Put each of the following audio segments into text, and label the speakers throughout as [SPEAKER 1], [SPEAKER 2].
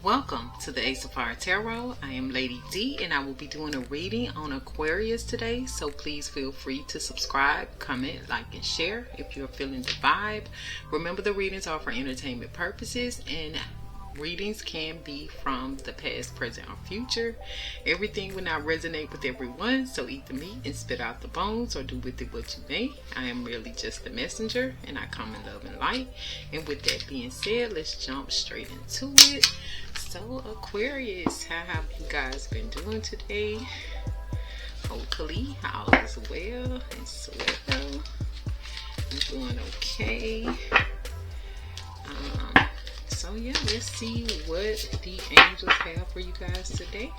[SPEAKER 1] Welcome to the Ace of Fire Tarot. I am Lady D and I will be doing a reading on Aquarius today. So please feel free to subscribe, comment, like, and share if you're feeling the vibe. Remember, the readings are for entertainment purposes and readings can be from the past, present, or future. Everything will not resonate with everyone, so eat the meat and spit out the bones, or do with it what you may. I am merely just the messenger and I come in love and light. And with that being said, let's jump straight into it. So Aquarius, how have you guys been doing today? Hopefully all is well and swell. I'm doing okay. So yeah, let's see what the angels have for you guys today.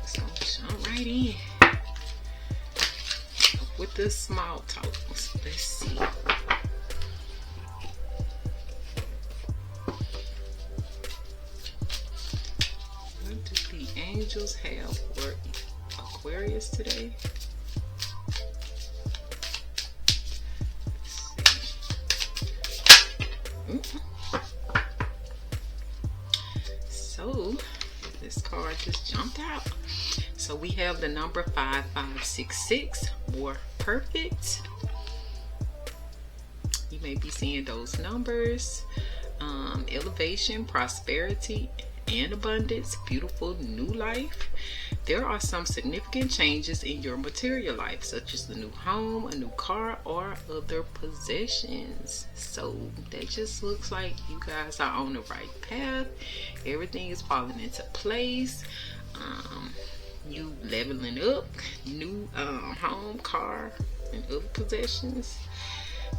[SPEAKER 1] So jump right in with the small talk. Let's see. What do the angels have for Aquarius today? So this card just jumped out. So we have the number 5566, more perfect. You may be seeing those numbers. Elevation, prosperity, and abundance, beautiful new life. There are some significant changes in your material life, such as the new home, a new car, or other possessions. So that just looks like you guys are on the right path. Everything is falling into place. You leveling up, new home, car, and other possessions.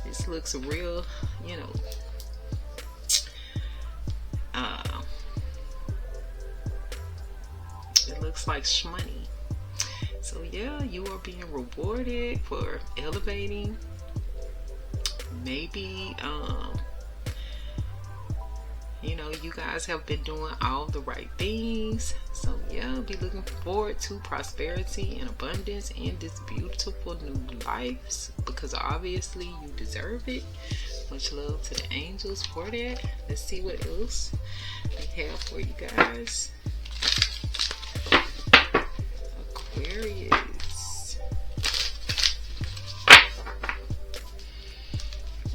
[SPEAKER 1] This looks real, you know, it looks like shmoney. So yeah, you are being rewarded for elevating. Maybe you know, you guys have been doing all the right things. So yeah, be looking forward to prosperity and abundance in this beautiful new life, because obviously you deserve it. Much love to the angels for that. Let's see what else they have for you guys. Aquarius.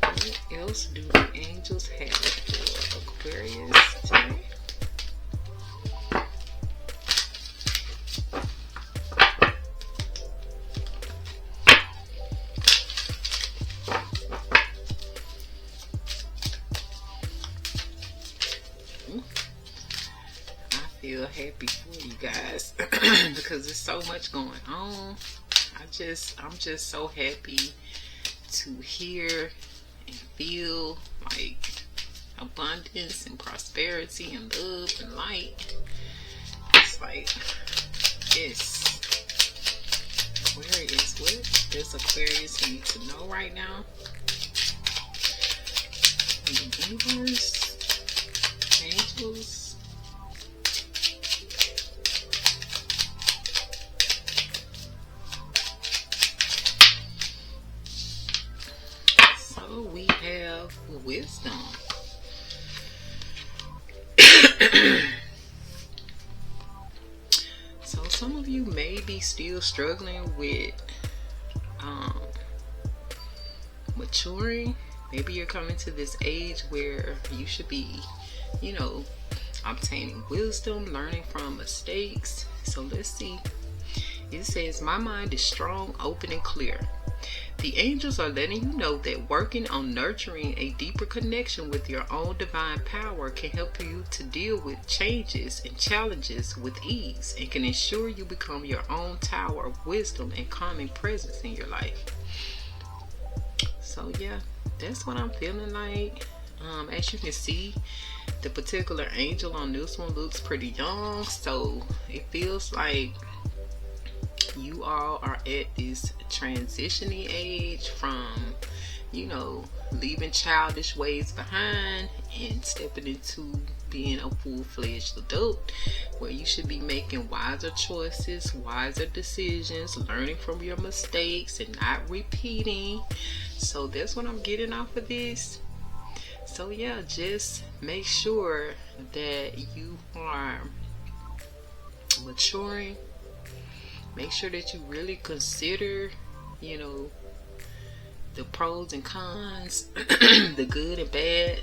[SPEAKER 1] What else do the angels have for Aquarius today? Feel happy for you guys because there's so much going on. I'm just so happy to hear and feel like abundance and prosperity and love and light. It's like, yes, Aquarius, what does Aquarius need to know right now in the universe, angels? We have wisdom. So some of you may be still struggling with maturing. Maybe you're coming to this age where you should be, you know, obtaining wisdom, learning from mistakes. So let's see. It says, my mind is strong, open, and clear. The angels are letting you know that working on nurturing a deeper connection with your own divine power can help you to deal with changes and challenges with ease, and can ensure you become your own tower of wisdom and calming presence in your life. So yeah, that's what I'm feeling like. As you can see, the particular angel on this one looks pretty young, so it feels like you all are at this transitioning age from, you know, leaving childish ways behind and stepping into being a full-fledged adult, where you should be making wiser choices, wiser decisions, learning from your mistakes and not repeating. So that's what I'm getting off of this. So yeah, just make sure that you are maturing. Make sure that you really consider, you know, the pros and cons, the good and bad,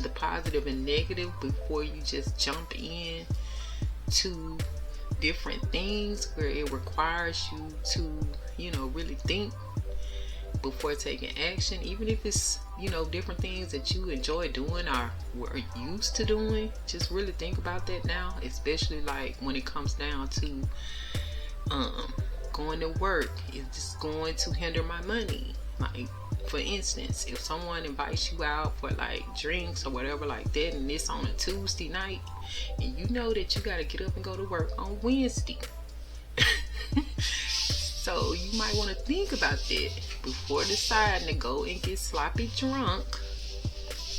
[SPEAKER 1] the positive and negative, before you just jump in to different things where it requires you to, you know, really think before taking action. Even if it's, you know, different things that you enjoy doing or were used to doing, just really think about that now, especially like when it comes down to going to work. Is this going to hinder my money? Like, for instance, if someone invites you out for like drinks or whatever like that, and it's on a Tuesday night, and you know that you got to get up and go to work on Wednesday, so you might want to think about that before deciding to go and get sloppy drunk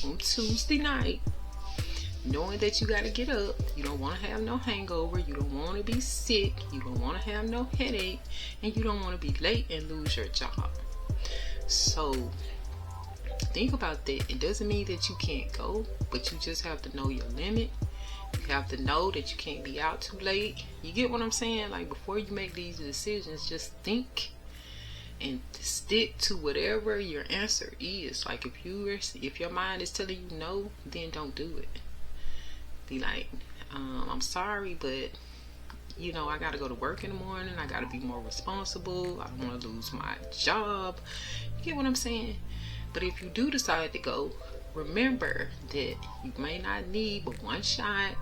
[SPEAKER 1] on Tuesday night, knowing that you got to get up. You don't want to have no hangover, you don't want to be sick, you don't want to have no headache, and you don't want to be late and lose your job. So think about that. It doesn't mean that you can't go, but you just have to know your limit. You have to know that you can't be out too late. You get what I'm saying? Like, before you make these decisions, just think and stick to whatever your answer is. Like, if your mind is telling you no, then don't do it. Be like, I'm sorry, but you know, I gotta go to work in the morning, I gotta be more responsible, I don't want to lose my job. You get what I'm saying? But if you do decide to go, remember that you may not need but one shot.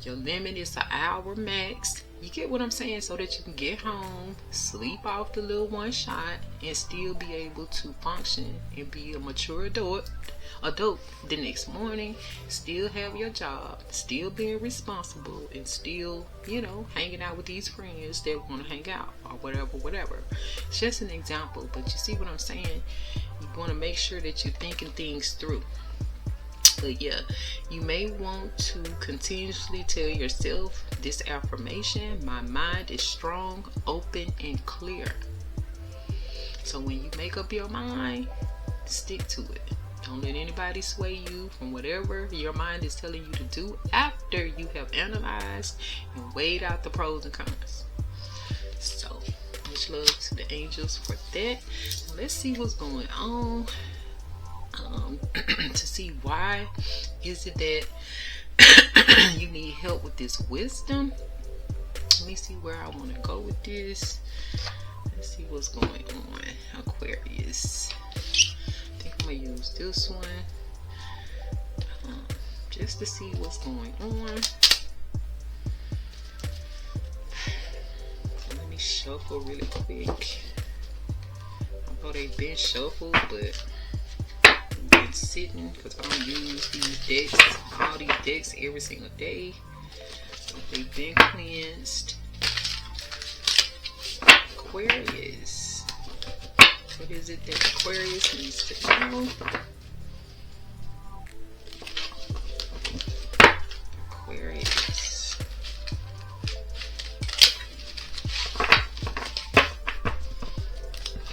[SPEAKER 1] Your limit is an hour max. You get what I'm saying? So that you can get home, sleep off the little one shot, and still be able to function and be a mature adult the next morning, still have your job, still being responsible, and still, you know, hanging out with these friends that want to hang out or whatever. It's just an example, but you see what I'm saying? You want to make sure that you're thinking things through. But yeah, you may want to continuously tell yourself this affirmation: my mind is strong, open, and clear. So when you make up your mind, stick to it. Don't let anybody sway you from whatever your mind is telling you to do after you have analyzed and weighed out the pros and cons. So much love to the angels for that. Now let's see what's going on. To see why is it that you need help with this wisdom. Let me see where I want to go with this. Let's see what's going on, Aquarius. I think I'm gonna use this one just to see what's going on. Let me shuffle really quick. I know they've been shuffled, but sitting because I don't use these decks, all these decks every single day. So they've been cleansed. Aquarius, what is it that Aquarius needs to know? Aquarius,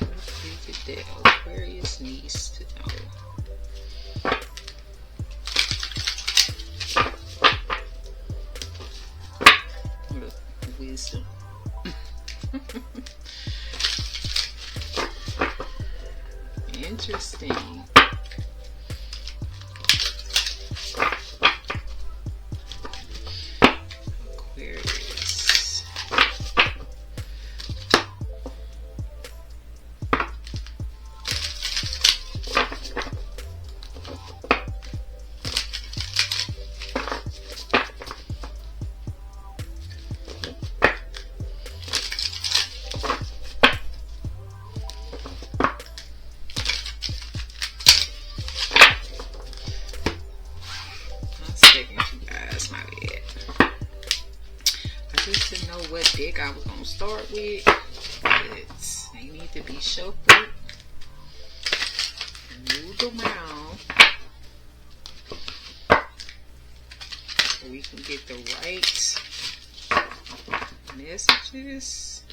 [SPEAKER 1] what is it that Aquarius needs to know? Wisdom. Interesting. Aquarius. What deck I was gonna start with, but they need to be shuffled, moved around, so we can get the right messages.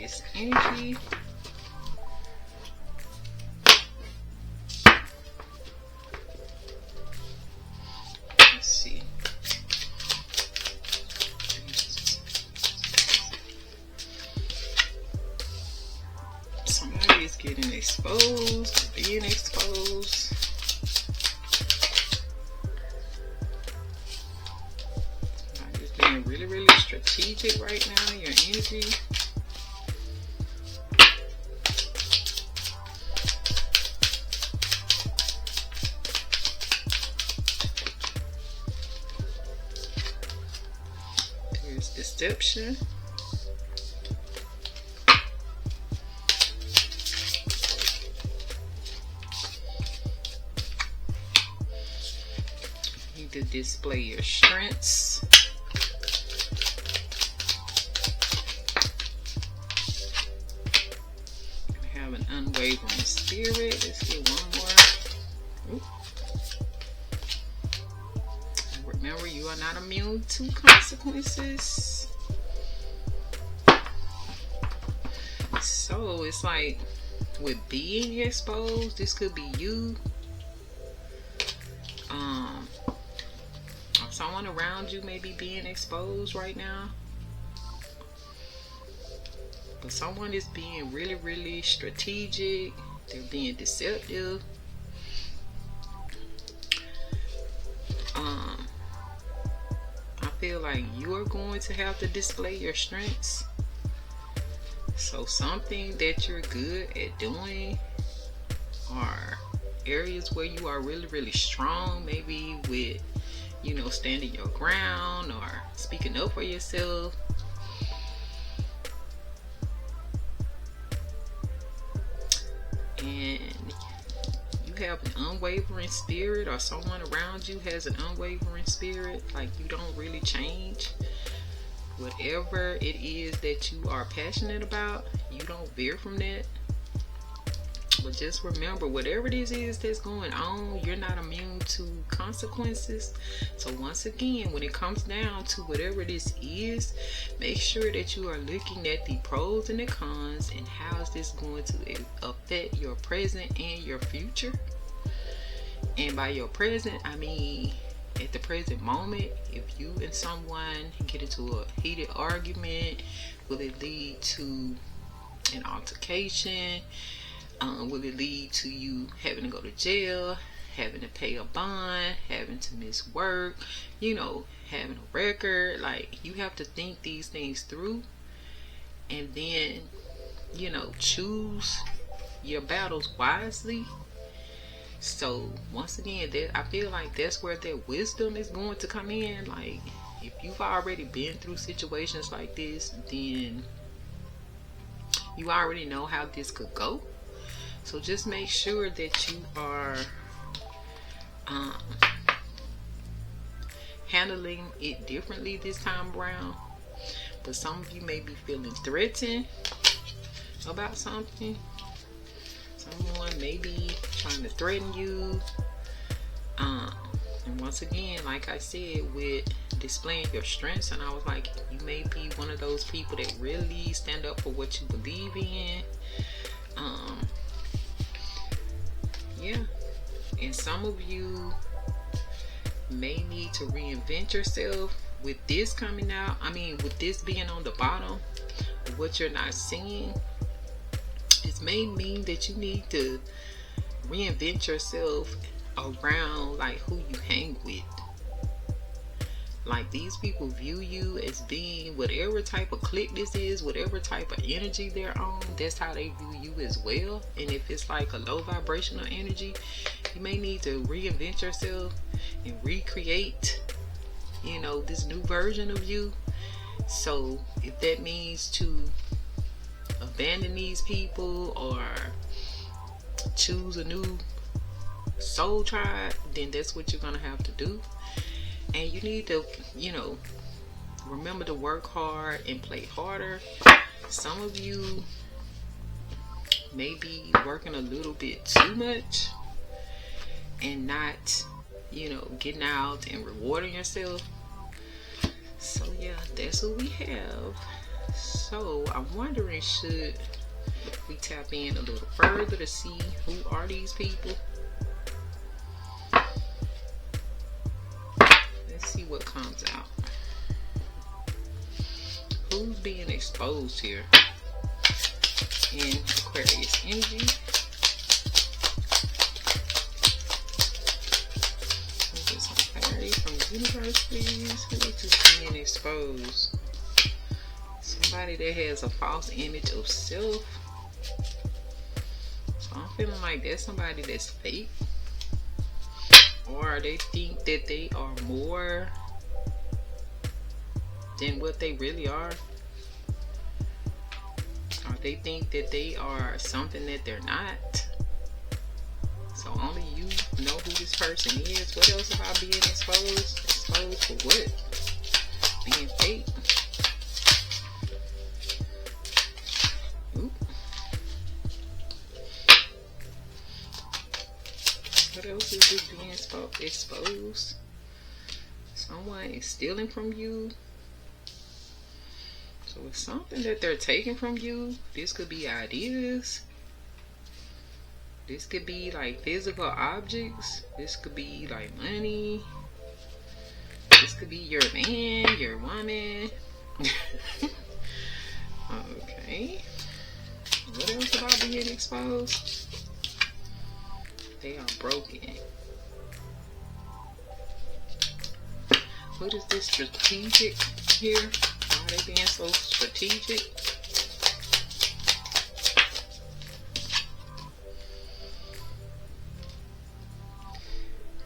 [SPEAKER 1] Aquarius energy. Let's see. Somebody is getting exposed, being exposed. Somebody is being really, really strategic right now. Your energy. There's deception. You need to display your strengths. Have an unwavering spirit. Let's get one more. Ooh. Remember, you are not immune to consequences. So it's like with being exposed, this could be you, or someone around you may be being exposed right now. But someone is being really, really strategic. They're being deceptive. I feel like you are going to have to display your strengths. So something that you're good at doing, or areas where you are really, really strong, maybe with, you know, standing your ground or speaking up for yourself. And you have an unwavering spirit, or someone around you has an unwavering spirit, like you don't really change. Whatever it is that you are passionate about, you don't veer from that. But just remember, whatever this is that's going on, you're not immune to consequences. So once again, when it comes down to whatever this is, make sure that you are looking at the pros and the cons, and how is this going to affect your present and your future. And by your present, I mean at the present moment. If you and someone get into a heated argument, will it lead to an altercation? Will it lead to you having to go to jail, having to pay a bond, having to miss work, you know, having a record? Like, you have to think these things through, and then, you know, choose your battles wisely. So once again, I feel like that's where that wisdom is going to come in. Like, if you've already been through situations like this, then you already know how this could go. So just make sure that you are handling it differently this time around. But some of you may be feeling threatened about something. Someone may be trying to threaten you. And once again, like I said, with displaying your strengths, and I was like, you may be one of those people that really stand up for what you believe in. Yeah, and some of you may need to reinvent yourself with this coming out. I mean, with this being on the bottom, what you're not seeing, it may mean that you need to reinvent yourself around like who you hang with. Like, these people view you as being whatever type of clique this is, whatever type of energy they're on, that's how they view you as well. And if it's like a low vibrational energy, you may need to reinvent yourself and recreate, you know, this new version of you. So if that means to abandon these people or choose a new soul tribe, then that's what you're gonna have to do. And you need to, you know, remember to work hard and play harder. Some of you may be working a little bit too much and not, you know, getting out and rewarding yourself. So yeah, that's what we have. So I'm wondering, should we tap in a little further to see who are these people? Let's see what comes out. Who's being exposed here in Aquarius energy? Get some clarity from the universe, please. Who is just being exposed? Somebody that has a false image of self. So I'm feeling like there's somebody that's fake, or they think that they are more than what they really are, or they think that they are something that they're not. So only you know who this person is. What else about being exposed? Exposed for what? Being fake. Ooh. What else is this being exposed? Someone is stealing from you. So it's something that they're taking from you. This could be ideas. This could be like physical objects. This could be like money. This could be your man, your woman. Okay. What else about being exposed? They are broken. What is this strategic here? Why are they being so strategic?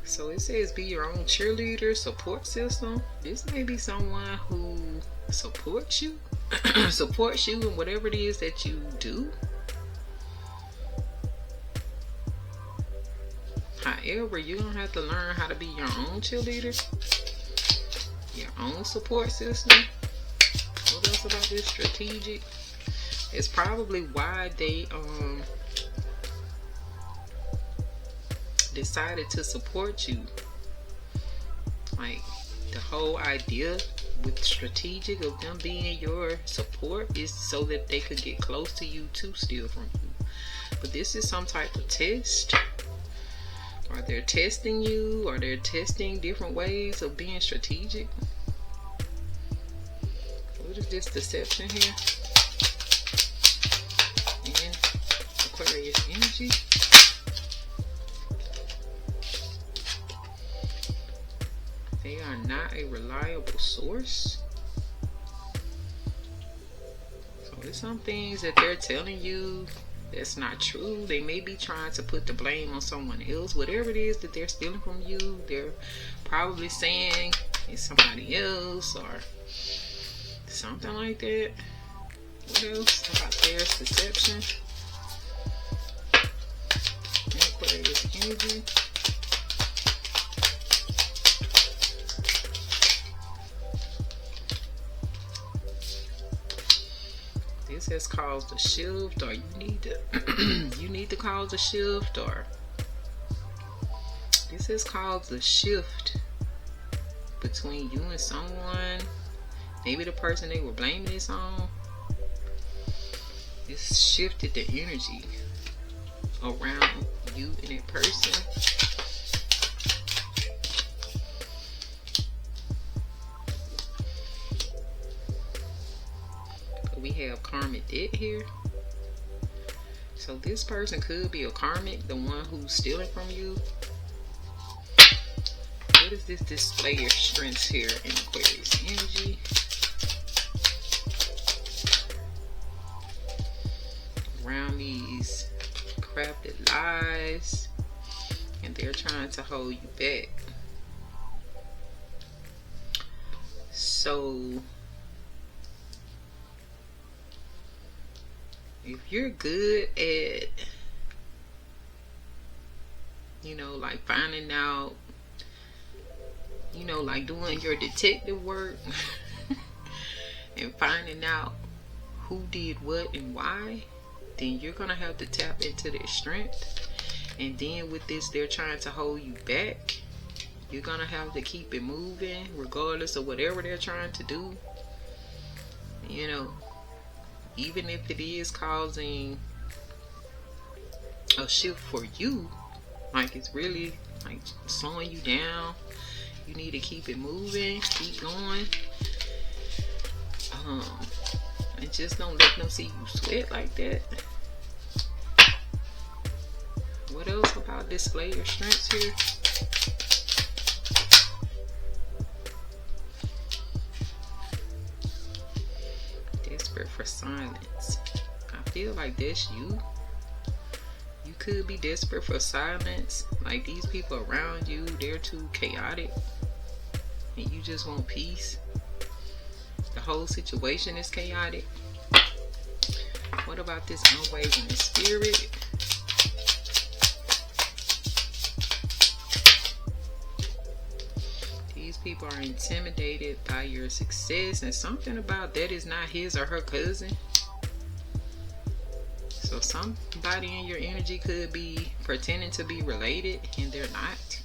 [SPEAKER 1] So it says be your own cheerleader, support system. This may be someone who supports you, supports you in whatever it is that you do. However, you're going to have to learn how to be your own cheerleader, your own support system. What else about this strategic? It's probably why they decided to support you. Like, the whole idea with strategic of them being your support is so that they could get close to you to steal from you. But this is some type of test, or they're testing you, or they're testing different ways of being strategic. What is this deception here in Aquarius energy? They are not a reliable source. So there's some things that they're telling you that's not true. They may be trying to put the blame on someone else. Whatever it is that they're stealing from you, they're probably saying it's somebody else or something like that. What else about there's deception in Aquarius energy? This has caused a shift, or you need to you need to cause a shift, or this has caused a shift between you and someone. Maybe the person they were blaming this on. It's shifted the energy around you and that person. We have karmic debt here. So this person could be a karmic, the one who's stealing from you. What is this display of strengths here in Aquarius energy? Around these crafted lies, and they're trying to hold you back. So if you're good at, like finding out, like doing your detective work and finding out who did what and why, then you're gonna have to tap into their strength. And then with this, they're trying to hold you back. You're gonna have to keep it moving regardless of whatever they're trying to do. even if it is causing a shift for you, like it's really like slowing you down, you need to keep it moving, keep going. And just don't let them see you sweat like that. What else about display your strengths here? Desperate for silence. I feel like that's you. You could be desperate for silence. Like these people around you, they're too chaotic. And you just want peace. The whole situation is chaotic. What about this unwavering spirit? These people are intimidated by your success, and something about that is not his or her cousin. So somebody in your energy could be pretending to be related and they're not.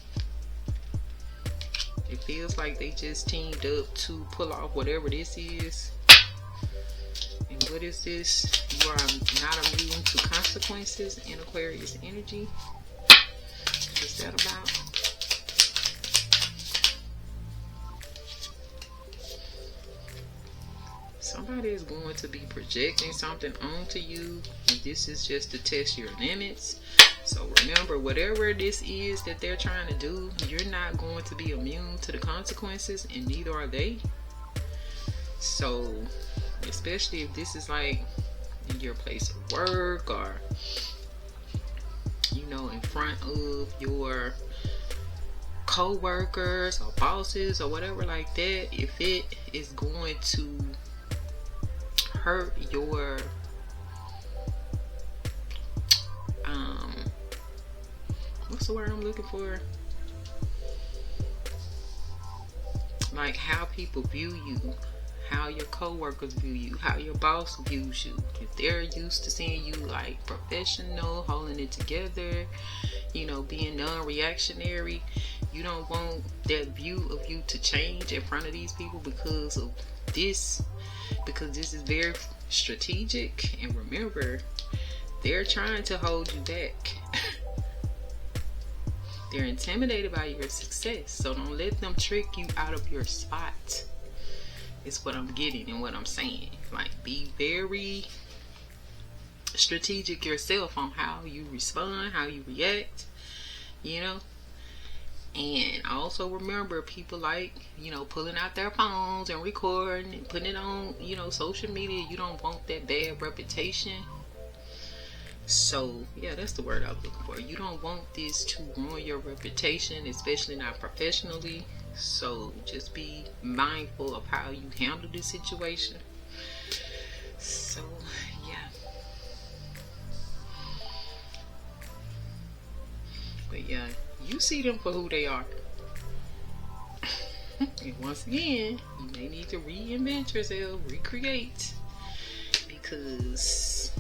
[SPEAKER 1] It feels like they just teamed up to pull off whatever this is. And what is this? You are not immune to consequences in Aquarius energy. What is that about? Somebody is going to be projecting something onto you, and this is just to test your limits. So remember, whatever this is that they're trying to do, you're not going to be immune to the consequences, and neither are they. So especially if this is like in your place of work, or you know, in front of your co-workers or bosses or whatever like that, if it is going to hurt your what's the word I'm looking for? Like how people view you, how your co-workers view you, how your boss views you. If they're used to seeing you like professional, holding it together, you know, being non-reactionary, you don't want that view of you to change in front of these people because of this, because this is very strategic. And remember, they're trying to hold you back. They're intimidated by your success, so don't let them trick you out of your spot. Is what I'm getting and what I'm saying. Like, be very strategic yourself on how you respond, how you react, you know. And also remember, people like, you know, pulling out their phones and recording and putting it on, you know, social media. You don't want that bad reputation. So yeah, that's the word I was looking for. You don't want this to ruin your reputation, especially not professionally. So just be mindful of how you handle this situation. So yeah. But yeah, you see them for who they are. And once again, you may need to reinvent yourself, recreate, because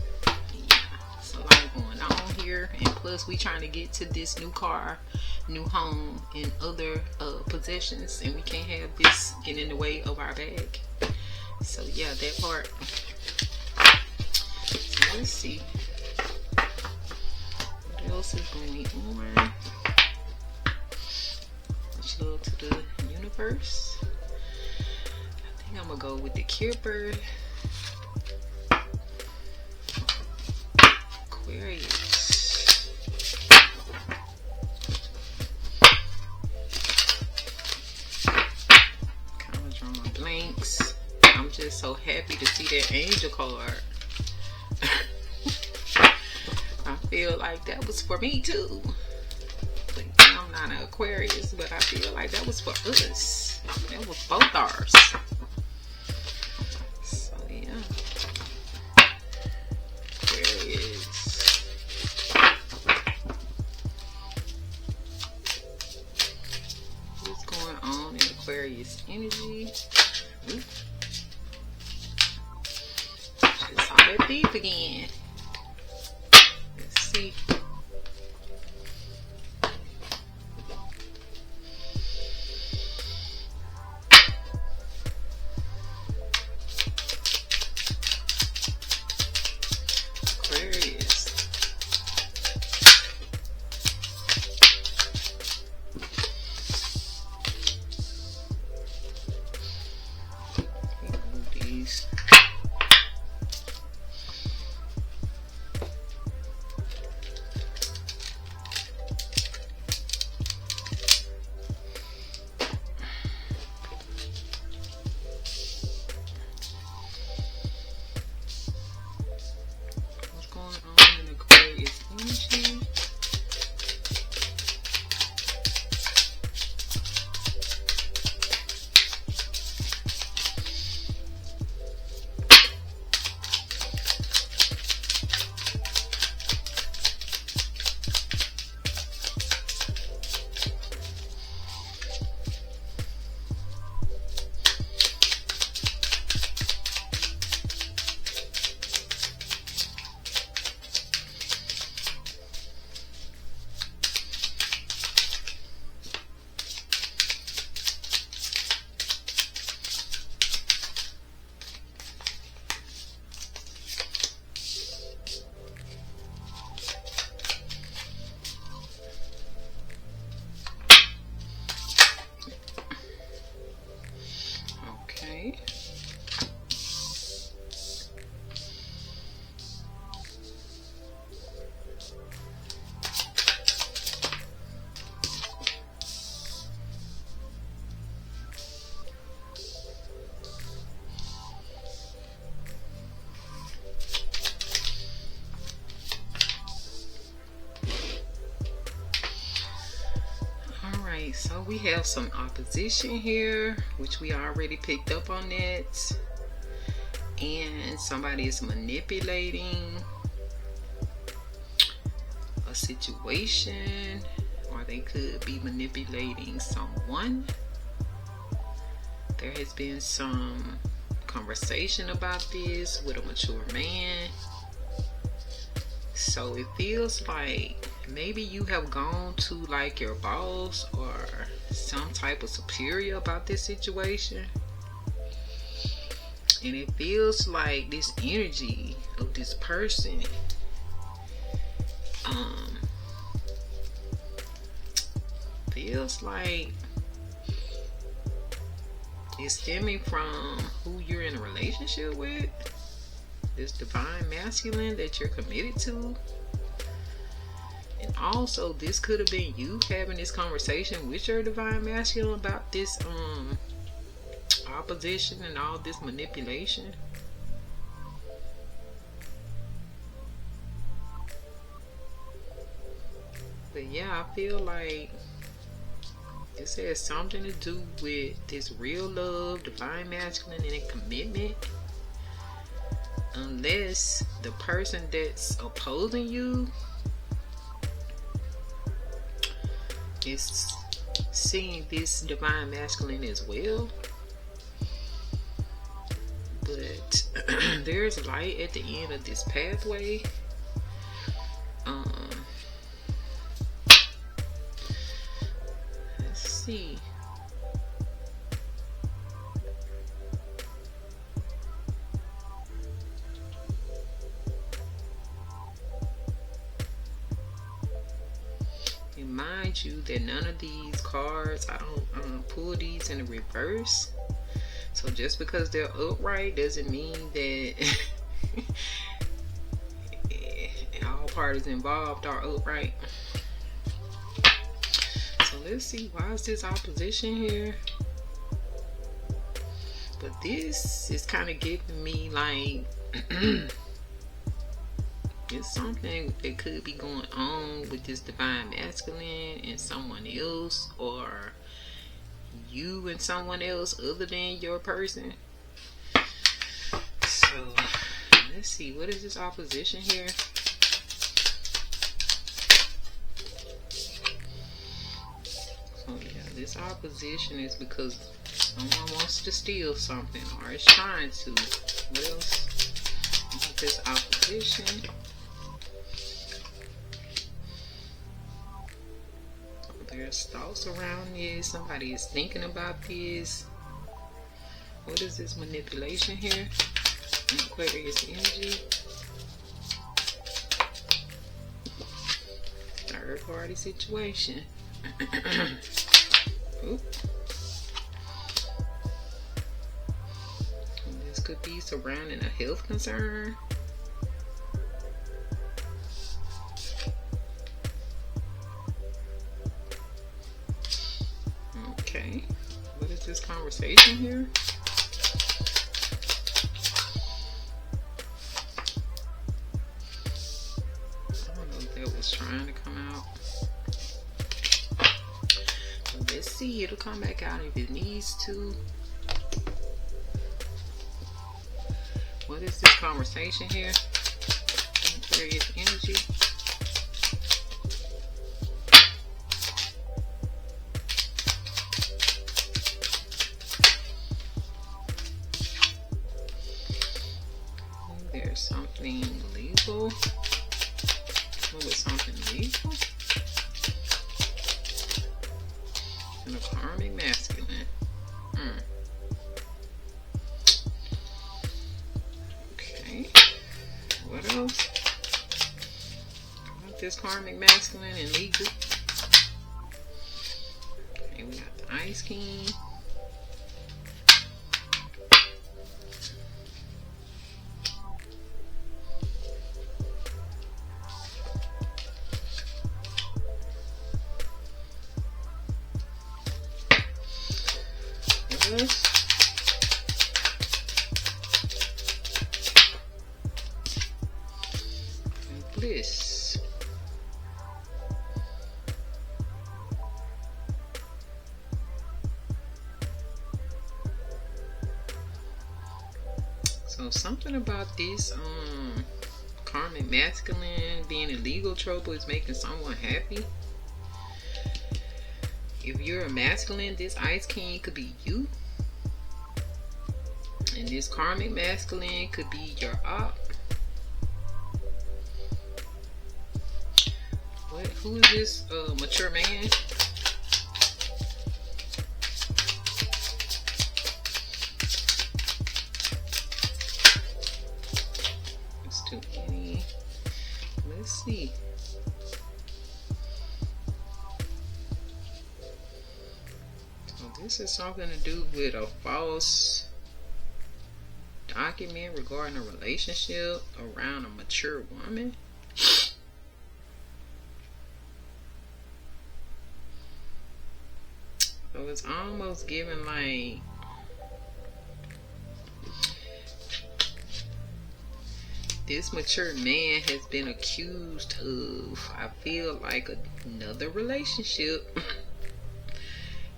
[SPEAKER 1] a lot going on here. And plus we trying to get to this new car, new home, and other possessions, and we can't have this get in the way of our bag. So yeah, that part. So let's see what else is going on. Much love to the universe. I think I'm gonna go with the Kipper. Aquarius. Kind of drawing blanks. I'm just so happy to see that angel card. I feel like that was for me too. But I'm not an Aquarius, but I feel like that was for us. That was both ours. So yeah. Aquarius. What's going on in Aquarius energy? Ooh. Just saw that thief again. Let's see. Okay, so we have some opposition here, which we already picked up on that. And somebody is manipulating a situation, or they could be manipulating someone. There has been some conversation about this with a mature man. So it feels like maybe you have gone to like your boss or some type of superior about this situation. And it feels like this energy of this person feels like it's stemming from who you're in a relationship with, this divine masculine that you're committed to. And also this could have been you having this conversation with your divine masculine about this opposition and all this manipulation. But yeah, I feel like this has something to do with this real love, divine masculine, and a commitment. Unless the person that's opposing you is seeing this divine masculine as well. But there's light at the end of this pathway. Let's see. And mind you that none of these cards, I don't pull these in the reverse. So just because they're upright doesn't mean that all parties involved are upright. So let's see, why is this opposition here? But this is kind of giving me like it's something that could be going on with this divine masculine and someone else, or you and someone else other than your person. So let's see, what is this opposition here? So yeah, this opposition is because someone wants to steal something or is trying to. What else? About this opposition. There's thoughts around this. Somebody is thinking about this. What is this manipulation here? Aquarius energy. Third party situation. Oop. This could be surrounding a health concern. Okay, what is this conversation here? I don't know if that was trying to come out. But let's see, it'll come back out if it needs to. What is this conversation here? Aquarius energy. There's something legal. What was something legal? And a karmic masculine. Okay. What else? About this karmic masculine and legal. Okay, we got the Ice King. Bliss. something about this karmic masculine being in legal trouble is making someone happy. If you're a masculine, this Ice King could be you. And this karmic masculine could be your op. What? Who is this mature man? It's too many. Let's see. This is something to do with a false document regarding a relationship around a mature woman. So it's almost giving like this mature man has been accused of, I feel like, another relationship.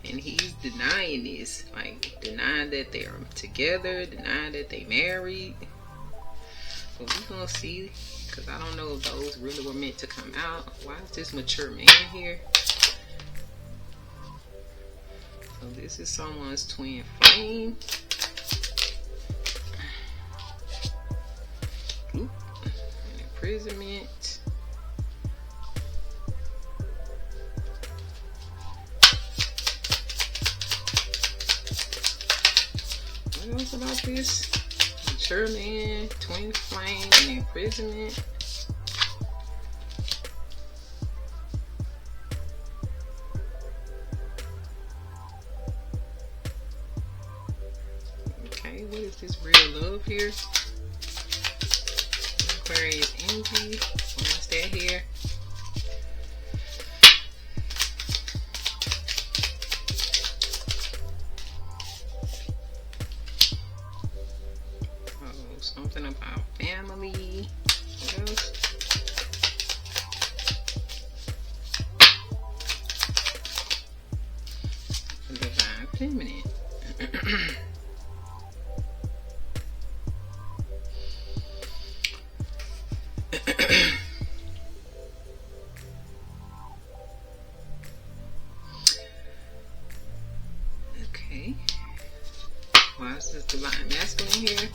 [SPEAKER 1] And he's denying this, like denying that they're together, denying that they married. But we're gonna see, because I don't know if those really were meant to come out. Why is this mature man here? So this is someone's twin flame. Oop. An imprisonment. What else about this? Mature man, twin flame, and imprisonment. Okay, what is this real love here? Aquarius energy. What is that here? Something about family. What else? Divine feminine. Okay. Why is this divine masculine here?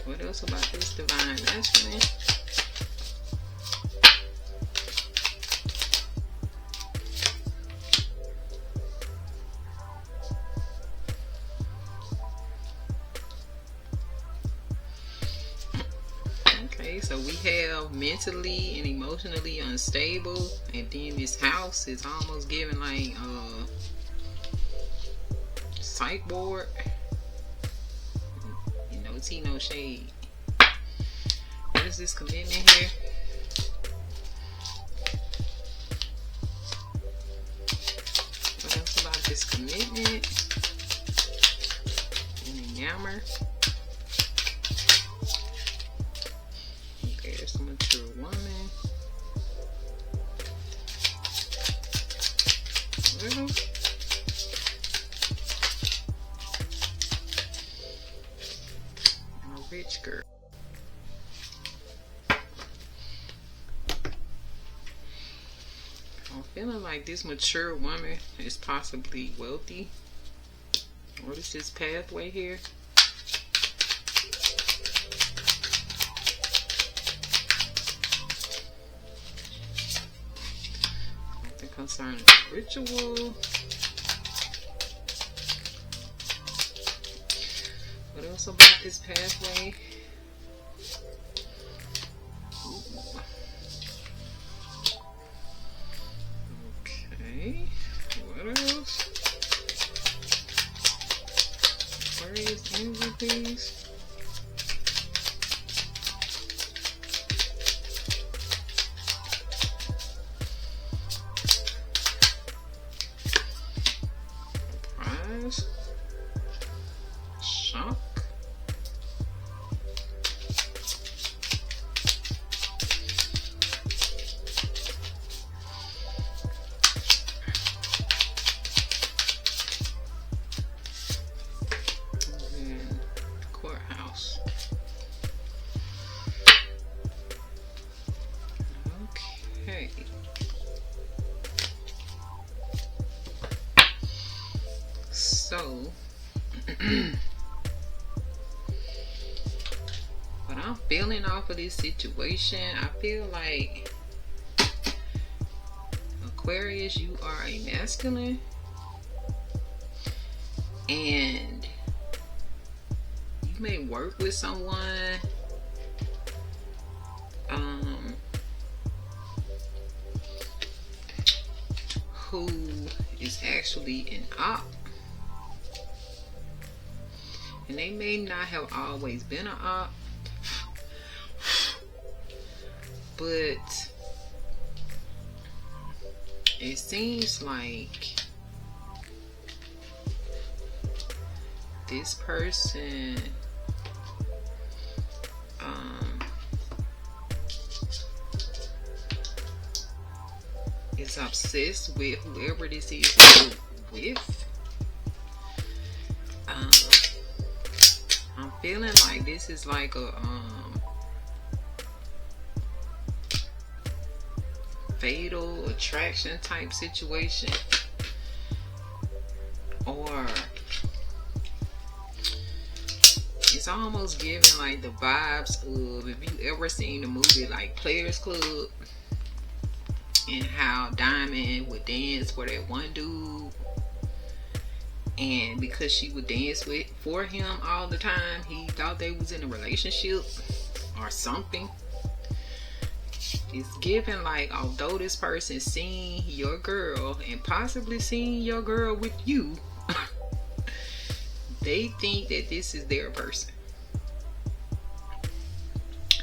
[SPEAKER 1] What else about this divine masculine? Okay, so we have mentally and emotionally unstable, and then this house is almost giving like psych ward. Tea, no shade. What is this commitment here? What else about this commitment? Any yammer? Okay, there's a mature woman. Well, rich girl. I'm feeling like this mature woman is possibly wealthy. What is this pathway here? Something concerning ritual. What else about this pathway? Okay. What else? Aquarius energy, please. Surprise. Shock. Okay. So, what I'm feeling off of this situation, I feel like Aquarius, you are a masculine, and you may work with someone who is actually an op, and they may not have always been an op, but it seems like this person is obsessed with whoever this is with. I'm feeling like this is like a fatal attraction type situation, or it's almost giving like the vibes of, if you ever seen the movie like Players Club, and how Diamond would dance for that one dude, and because she would dance for him all the time, he thought they was in a relationship or something. It's given like, although this person seen your girl and possibly seen your girl with you, they think that this is their person.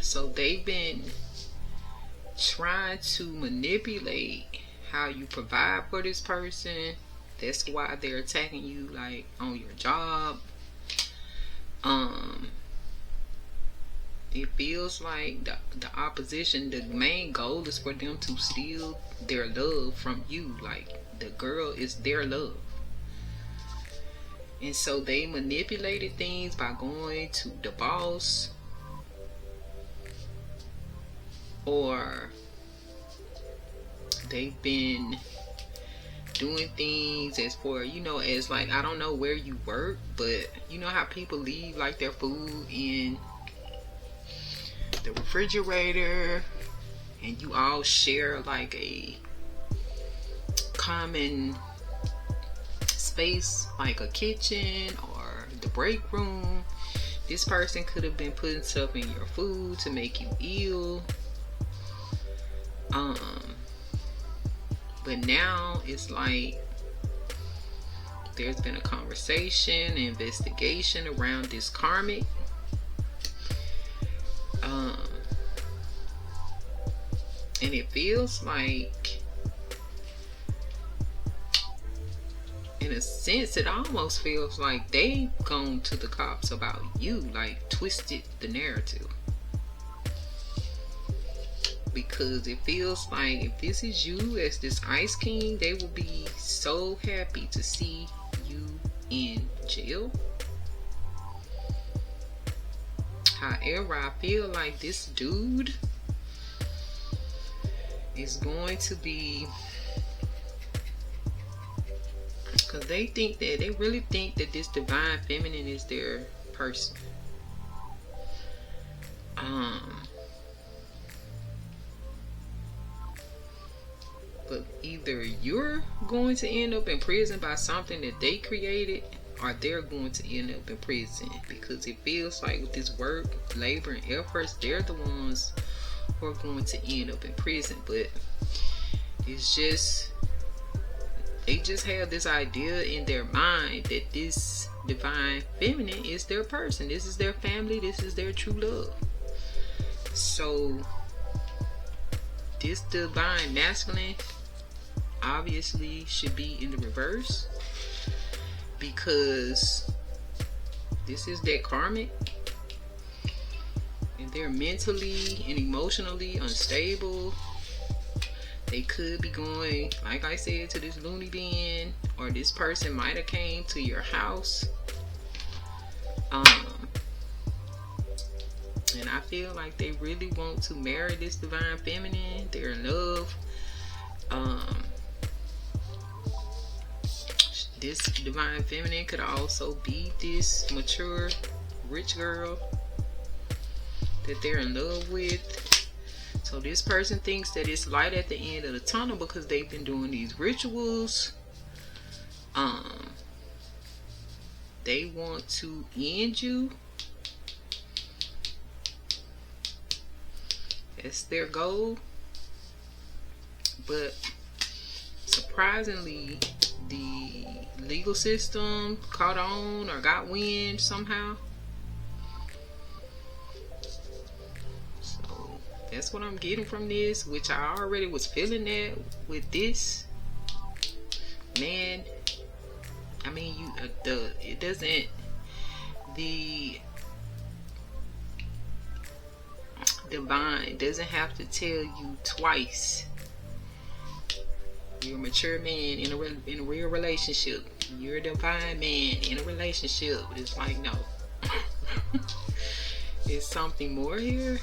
[SPEAKER 1] So they've been trying to manipulate how you provide for this person. That's why they're attacking you like on your job. It feels like the opposition, the main goal is for them to steal their love from you. Like, the girl is their love. And so they manipulated things by going to the boss, or they've been doing things as for, you know, as like, I don't know where you work, but you know how people leave like their food in the refrigerator, and you all share like a common space, like a kitchen or the break room. This person could have been putting stuff in your food to make you ill. But now it's like there's been a conversation, investigation around this karmic. And it feels like, in a sense, it almost feels like they've gone to the cops about you, like twisted the narrative. Because it feels like if this is you as this Ice King, they will be so happy to see you in jail. However, I feel like this dude is going to be, because they think that, they really think that this divine feminine is their person. But either you're going to end up in prison by something that they created, or they're going to end up in prison, because it feels like with this work, labor, and efforts, they're the ones who are going to end up in prison. But it's just, they just have this idea in their mind that this divine feminine is their person. This is their family. This is their true love. So this divine masculine obviously should be in the reverse, because this is their karmic, and they're mentally and emotionally unstable. They could be going, like I said, to this loony bin, or this person might have came to your house. And I feel like they really want to marry this divine feminine. They're in love. This divine feminine could also be this mature rich girl that they're in love with. So this person thinks that it's light at the end of the tunnel because they've been doing these rituals. They want to end you. That's their goal. But surprisingly, the legal system caught on or got wind somehow. So that's what I'm getting from this, which I already was feeling that with this man. I mean, it doesn't, the divine doesn't have to tell you twice. You're a mature man in a real relationship. You're a divine man in a relationship. It's like, no. Is something more here?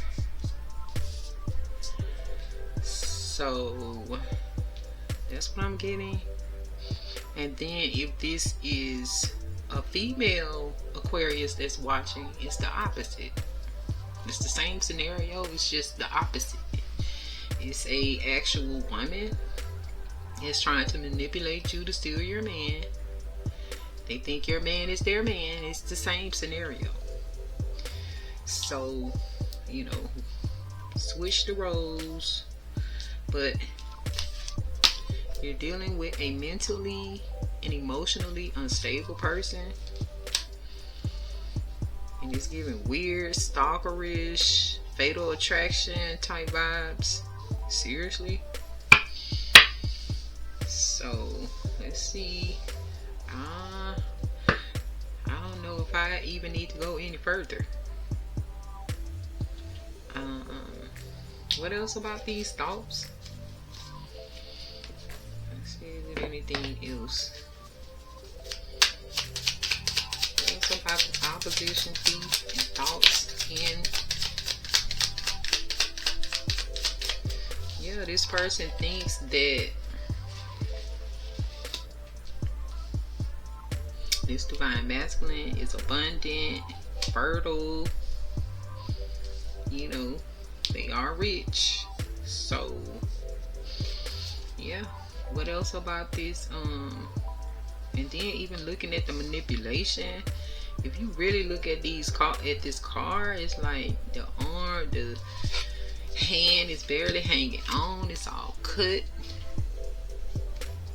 [SPEAKER 1] So that's what I'm getting. And then if this is a female Aquarius that's watching, it's the opposite. It's the same scenario, it's just the opposite. It's a actual woman that's trying to manipulate you to steal your man. They think your man is their man. It's the same scenario. So, you know, switch the roles. But you're dealing with a mentally and emotionally unstable person. And it's giving weird, stalkerish, fatal attraction type vibes. Seriously. So, let's see. I don't know if I even need to go any further. What else about these thoughts? Let's see, is there anything else? What else about the opposition piece and thoughts? And yeah, this person thinks that this divine masculine is abundant, fertile, you know, they are rich. So yeah, what else about this? And then even looking at the manipulation, if you really look at this card, it's like the arm, the hand is barely hanging on, it's all cut.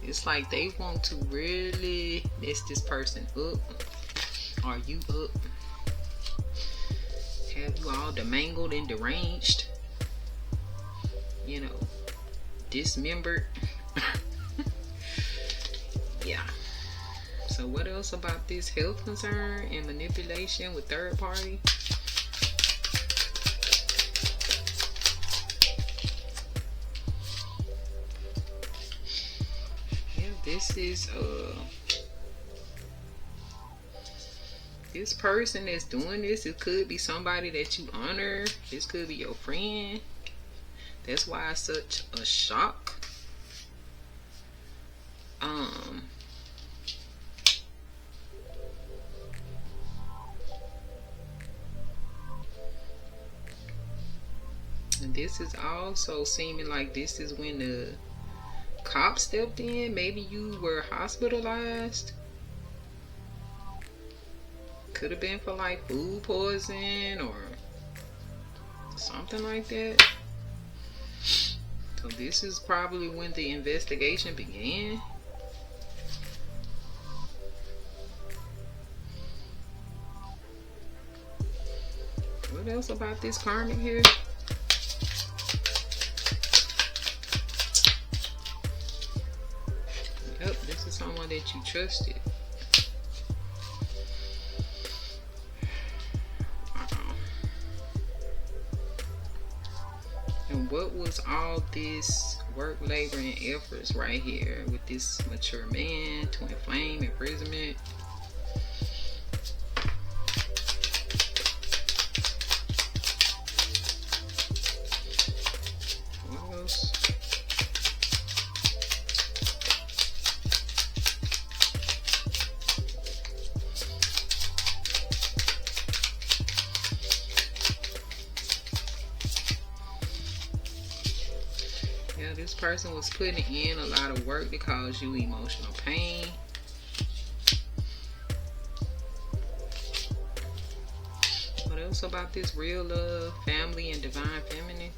[SPEAKER 1] It's like they want to really mess this person up. Are you up? Have you all demangled and deranged? You know, dismembered. Yeah. So what else about this health concern and manipulation with third party? This is this person that's doing this, it could be somebody that you honor. This could be your friend. That's why it's such a shock. And this is also seeming like this is when the cop stepped in. Maybe you were hospitalized. Could have been for like food poison or something like that. So this is probably when the investigation began. What else about this karmic here? Yep, this is someone that you trusted. And what was all this work, labor, and efforts right here with this mature man, twin flame, imprisonment? What else? Yeah, this person was putting in a lot of work to cause you emotional pain. What else about this real love, family, and divine feminine?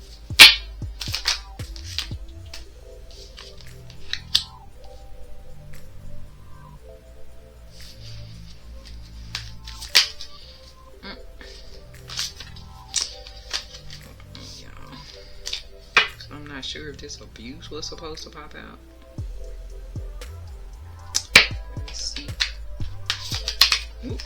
[SPEAKER 1] I'm not sure if this abuse was supposed to pop out. Let's see. Oop.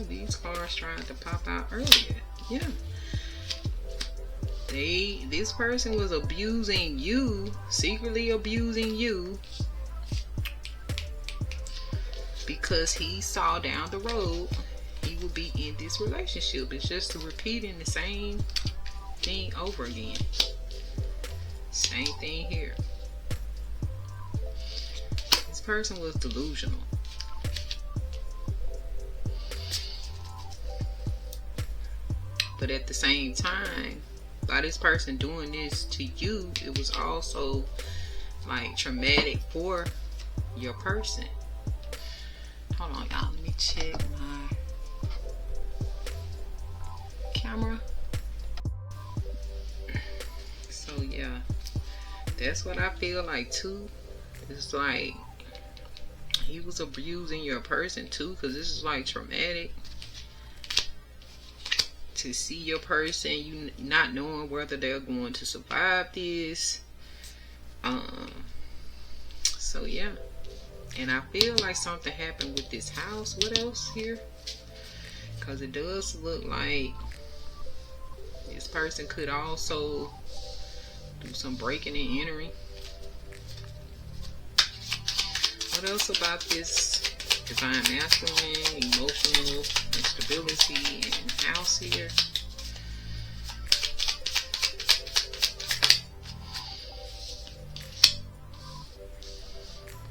[SPEAKER 1] These cards tried to pop out earlier. Yeah. This person was abusing you, secretly abusing you, because he saw down the road he would be in this relationship. It's just repeating the same thing over again. Same thing here. This person was delusional. But at the same time, by this person doing this to you, it was also like traumatic for your person. Hold on, y'all. Let me check my camera. So yeah, that's what I feel like too. It's like he was abusing your person too, because this is like traumatic. To see your person, you not knowing whether they're going to survive this. So yeah, and I feel like something happened with this house. What else here? Because it does look like this person could also do some breaking and entering. What else about this divine masculine, emotional instability and house here?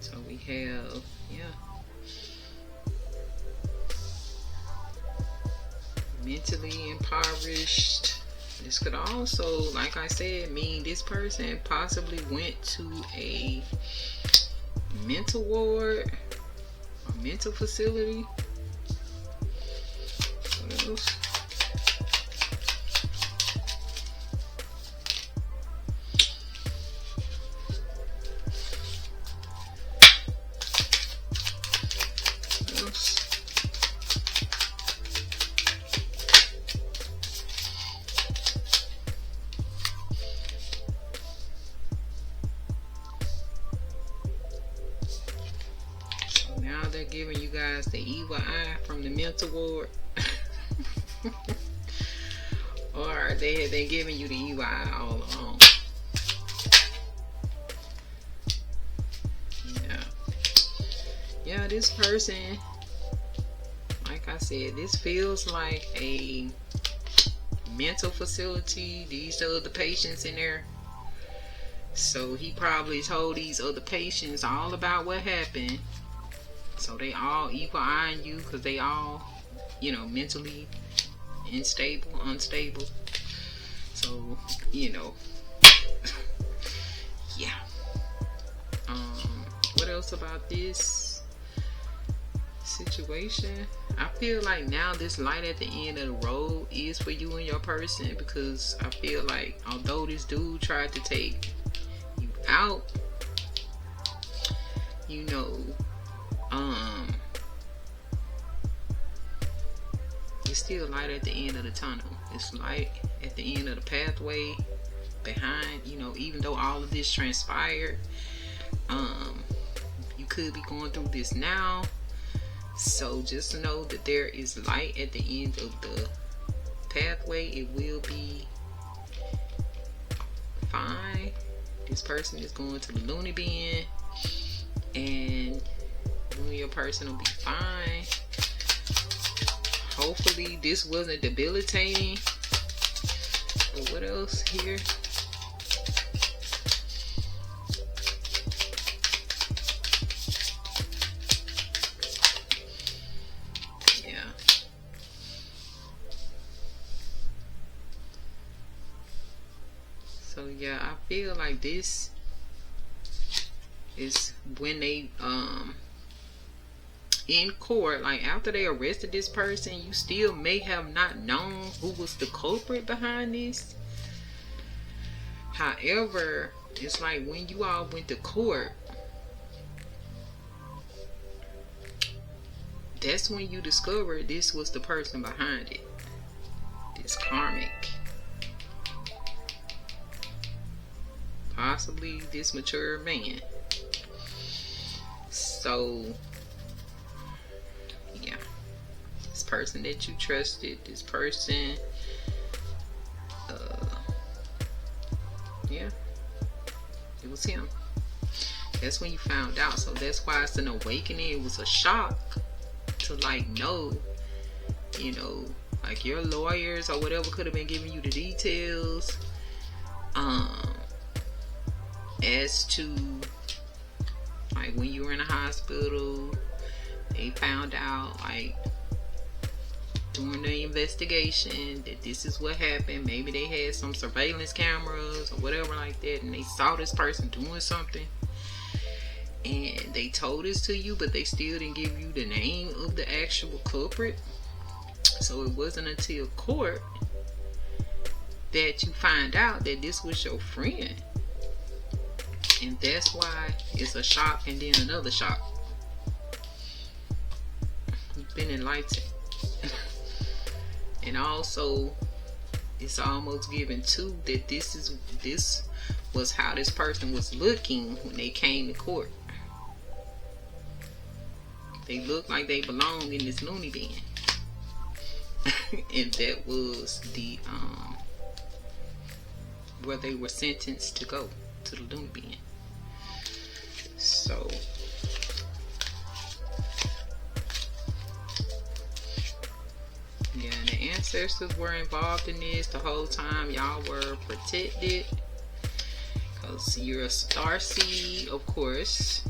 [SPEAKER 1] So we have, mentally impoverished. This could also, like I said, mean this person possibly went to a mental ward, a mental facility. What else? What else? They're giving you guys the evil eye from the mental ward. Or they have been giving you the evil eye all along. Yeah, this person, like I said, this feels like a mental facility. These are the patients in there. So he probably told these other patients all about what happened. So they all equal eyeing you because they all, mentally unstable. So, yeah. What else about this situation? I feel like now this light at the end of the road is for you and your person, because I feel like although this dude tried to take you out, it's still light at the end of the tunnel. It's light at the end of the pathway behind, even though all of this transpired, you could be going through this now. So just know that there is light at the end of the pathway. It will be fine. This person is going to the loony bin, and you and your person will be fine. Hopefully this wasn't debilitating. But what else here? Yeah. So yeah, I feel like this is when they in court, like after they arrested this person, you still may have not known who was the culprit behind this. However, it's like when you all went to court, that's when you discovered this was the person behind it. This karmic. Possibly this mature man. So yeah, this person that you trusted, this person, yeah, it was him. That's when you found out. So that's why it's an awakening. It was a shock to like know, you know, like your lawyers or whatever could have been giving you the details as to like when you were in the hospital, they found out like during the investigation that this is what happened. Maybe they had some surveillance cameras or whatever like that, and they saw this person doing something, and they told this to you, but they still didn't give you the name of the actual culprit. So it wasn't until court that you find out that this was your friend. And that's why it's a shock and then another shock. You've been enlightened. And also, it's almost given too that this was how this person was looking when they came to court. They looked like they belonged in this loony bin. And that was the where they were sentenced to go, to the loony bin. So yeah, and the ancestors were involved in this the whole time. Y'all were protected because you're a star seed, of course.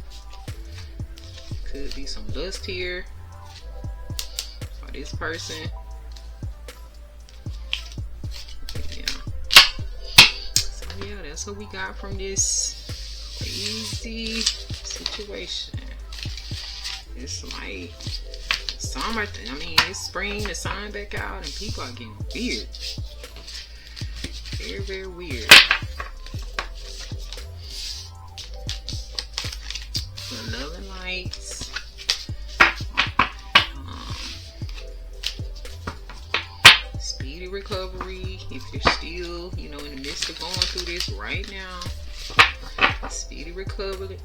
[SPEAKER 1] Could be some lust here for this person. Yeah. So yeah, that's what we got from this crazy situation. It's like summer, I mean, it's spring, the sun back out, and people are getting weird. Very, very weird. The love and lights. Speedy recovery. If you're still, you know, in the midst of going through this right now, speedy recovery,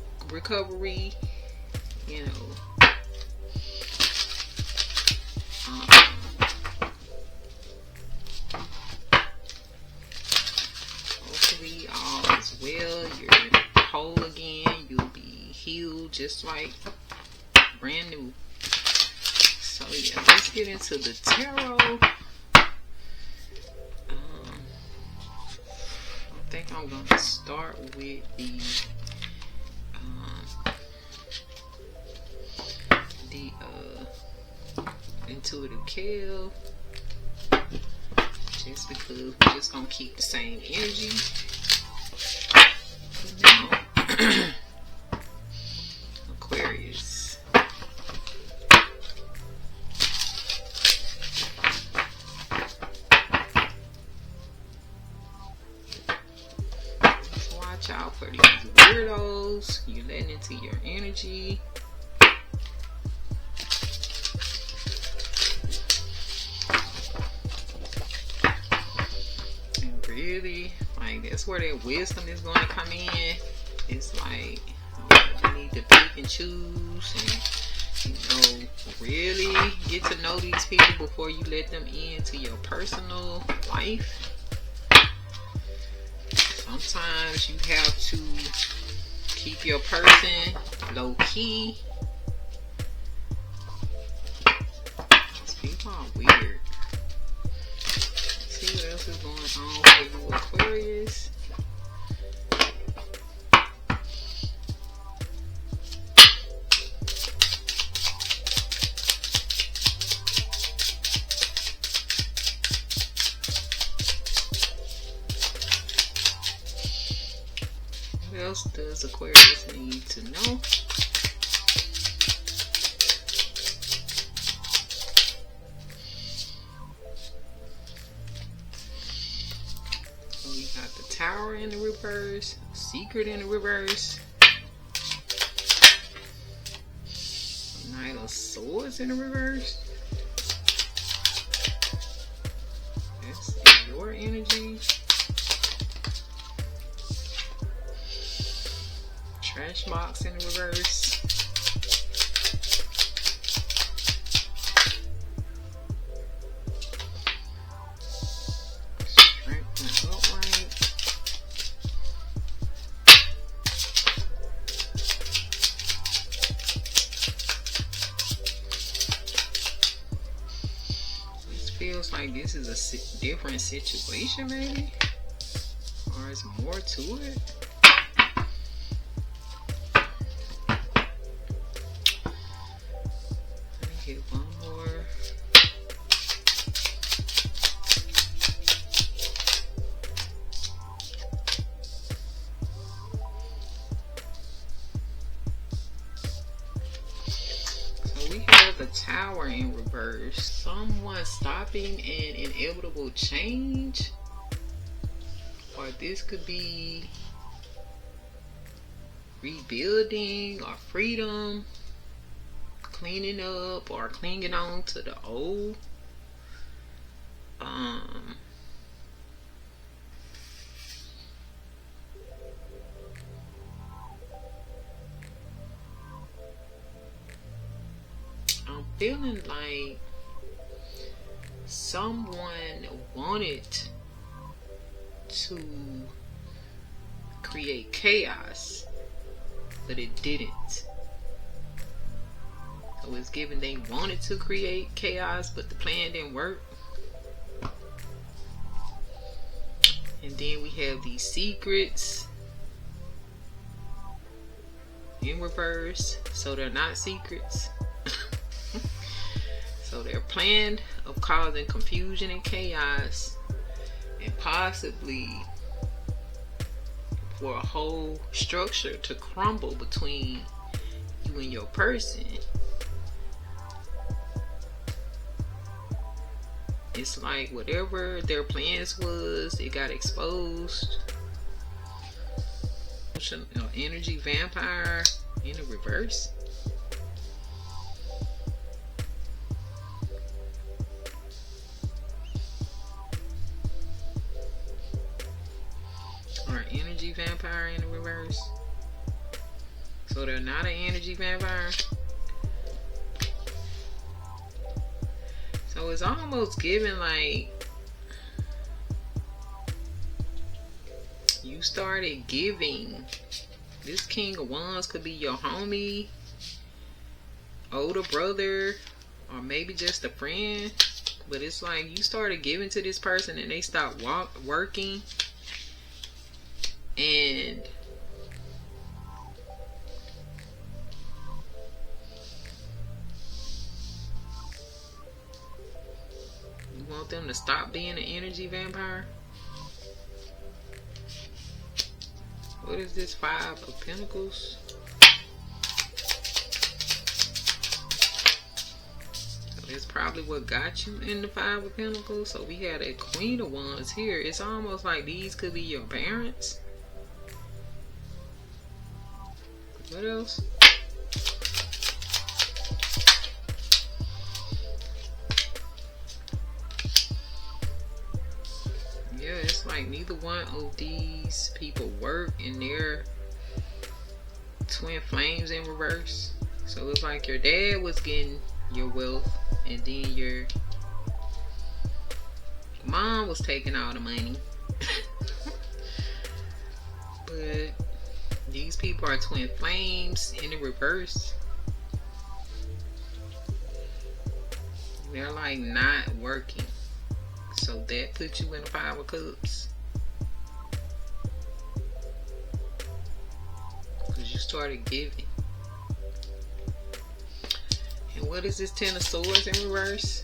[SPEAKER 1] you know. Hopefully all is well. You're whole again. You'll be healed just like brand new. So yeah, let's get into the tarot. I think I'm going to start with the intuitive kale, just because we're just going to keep the same energy. Now, Aquarius. Just watch out for these weirdos. You're letting into your energy. Really, like that's where their wisdom is going to come in. It's like you need to pick and choose, and you know, really get to know these people before you let them into your personal life. Sometimes you have to keep your person low key. These people are weird. See what else is going on for you, Aquarius. else does Aquarius need to know? So we got the Tower in the reverse, Secret in the reverse, Knight of Swords in the reverse. That's your energy. Trash box in the reverse. Strength and upright. This feels like this is a different situation, maybe, or is more to it. Get one more. So we have the Tower in reverse. Someone stopping an inevitable change. Or this could be rebuilding or freedom. Cleaning up or clinging on to the old. I'm feeling like someone wanted to create chaos, but it didn't. So it's given they wanted to create chaos, but the plan didn't work. And then we have these secrets in reverse, so they're not secrets. So their plan of causing confusion and chaos, and possibly for a whole structure to crumble between you and your person. It's like whatever their plans was, it got exposed. Energy vampire in the reverse. Or energy vampire in the reverse. So they're not an energy vampire. So it's almost giving like you started giving. This King of Wands could be your homie, older brother, or maybe just a friend. But it's like you started giving to this person and they stopped working. And you want them to stop being an energy vampire? What is this? 5 of Pentacles. So that's probably what got you in the 5 of Pentacles. So we had a Queen of Wands here. It's almost like these could be your parents. What else? Yeah, it's like neither one of these people work, and they're twin flames in reverse. So it's like your dad was getting your wealth, and then your mom was taking all the money. But these people are twin flames in the reverse. They're like not working. So that puts you in the 5 of Cups. Because you started giving. And what is this 10 of Swords in reverse?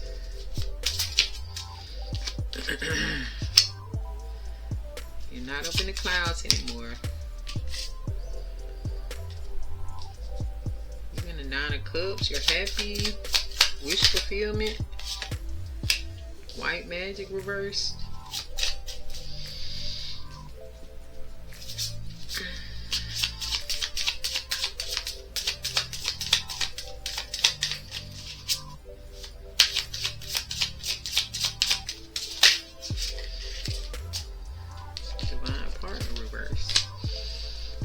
[SPEAKER 1] You're not up in the clouds anymore. Nine of Cups, you're happy. Wish fulfillment. White magic reversed. Divine partner reversed.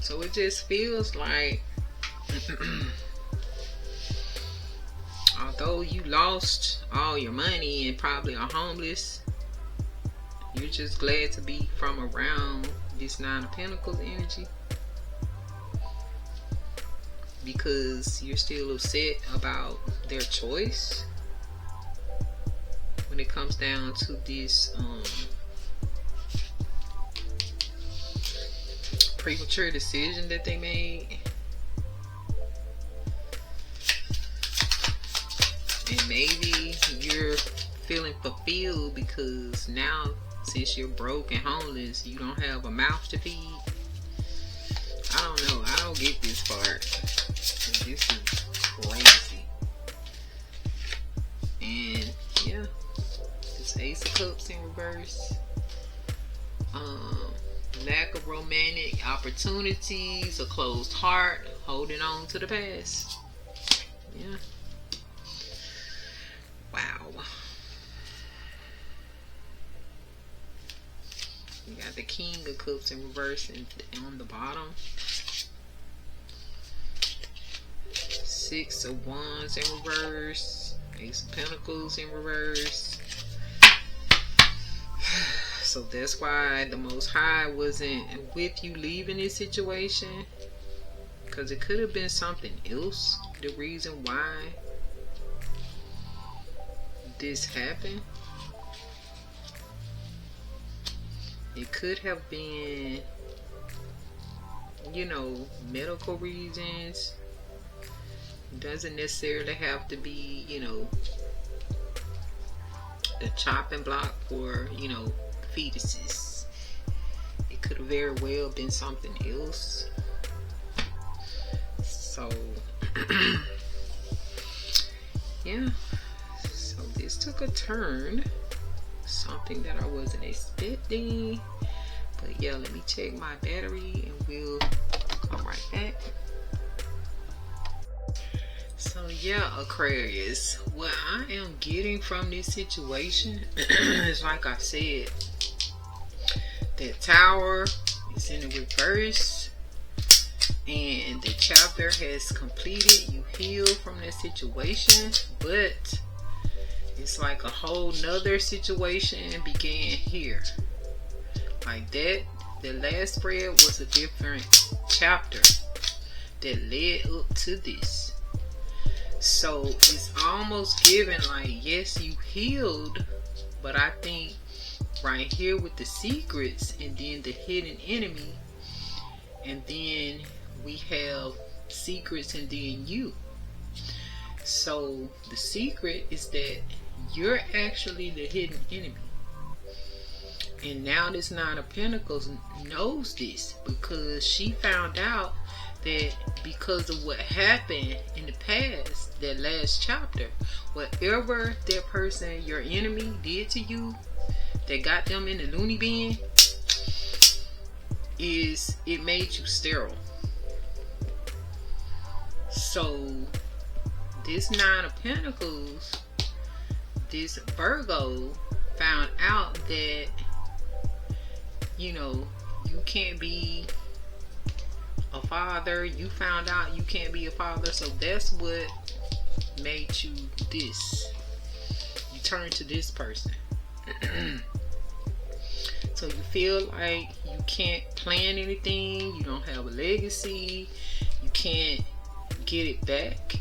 [SPEAKER 1] So it just feels like although you lost all your money and probably are homeless, you're just glad to be from around this Nine of Pentacles energy, because you're still upset about their choice when it comes down to this premature decision that they made. And maybe you're feeling fulfilled because now, since you're broke and homeless, you don't have a mouth to feed. I don't know. I don't get this part. This is crazy. And yeah, this Ace of Cups in reverse. Lack of romantic opportunities, a closed heart, holding on to the past. Yeah. Wow. We got the King of Cups in reverse and on the bottom. Six of Wands in reverse. Ace of Pentacles in reverse. So that's why the Most High wasn't with you leaving this situation, because it could have been something else. The reason why this happened, it could have been, you know, medical reasons. It doesn't necessarily have to be, you know, the chopping block for, you know, fetuses. It could have very well been something else. So yeah, so this took a turn, something that I wasn't expecting. But yeah, let me check my battery and we'll come right back. So yeah, Aquarius, what I am getting from this situation is, like I said, that Tower is in the reverse and the chapter has completed. You healed from that situation, but it's like a whole nother situation began here. Like that, the last spread was a different chapter that led up to this. So it's almost given like, yes, you healed, but I think right here with the secrets and then the hidden enemy, and then we have secrets and then you. So the secret is that you're actually the hidden enemy. And now this Nine of Pentacles knows this, because she found out that because of what happened in the past, that last chapter, whatever that person, your enemy, did to you that got them in the loony bin, is it made you sterile. So this Nine of Pentacles, this Virgo, found out that, you know, you can't be a father. You found out you can't be a father, so that's what made you this. You turn to this person. So you feel like you can't plan anything, you don't have a legacy, you can't get it back.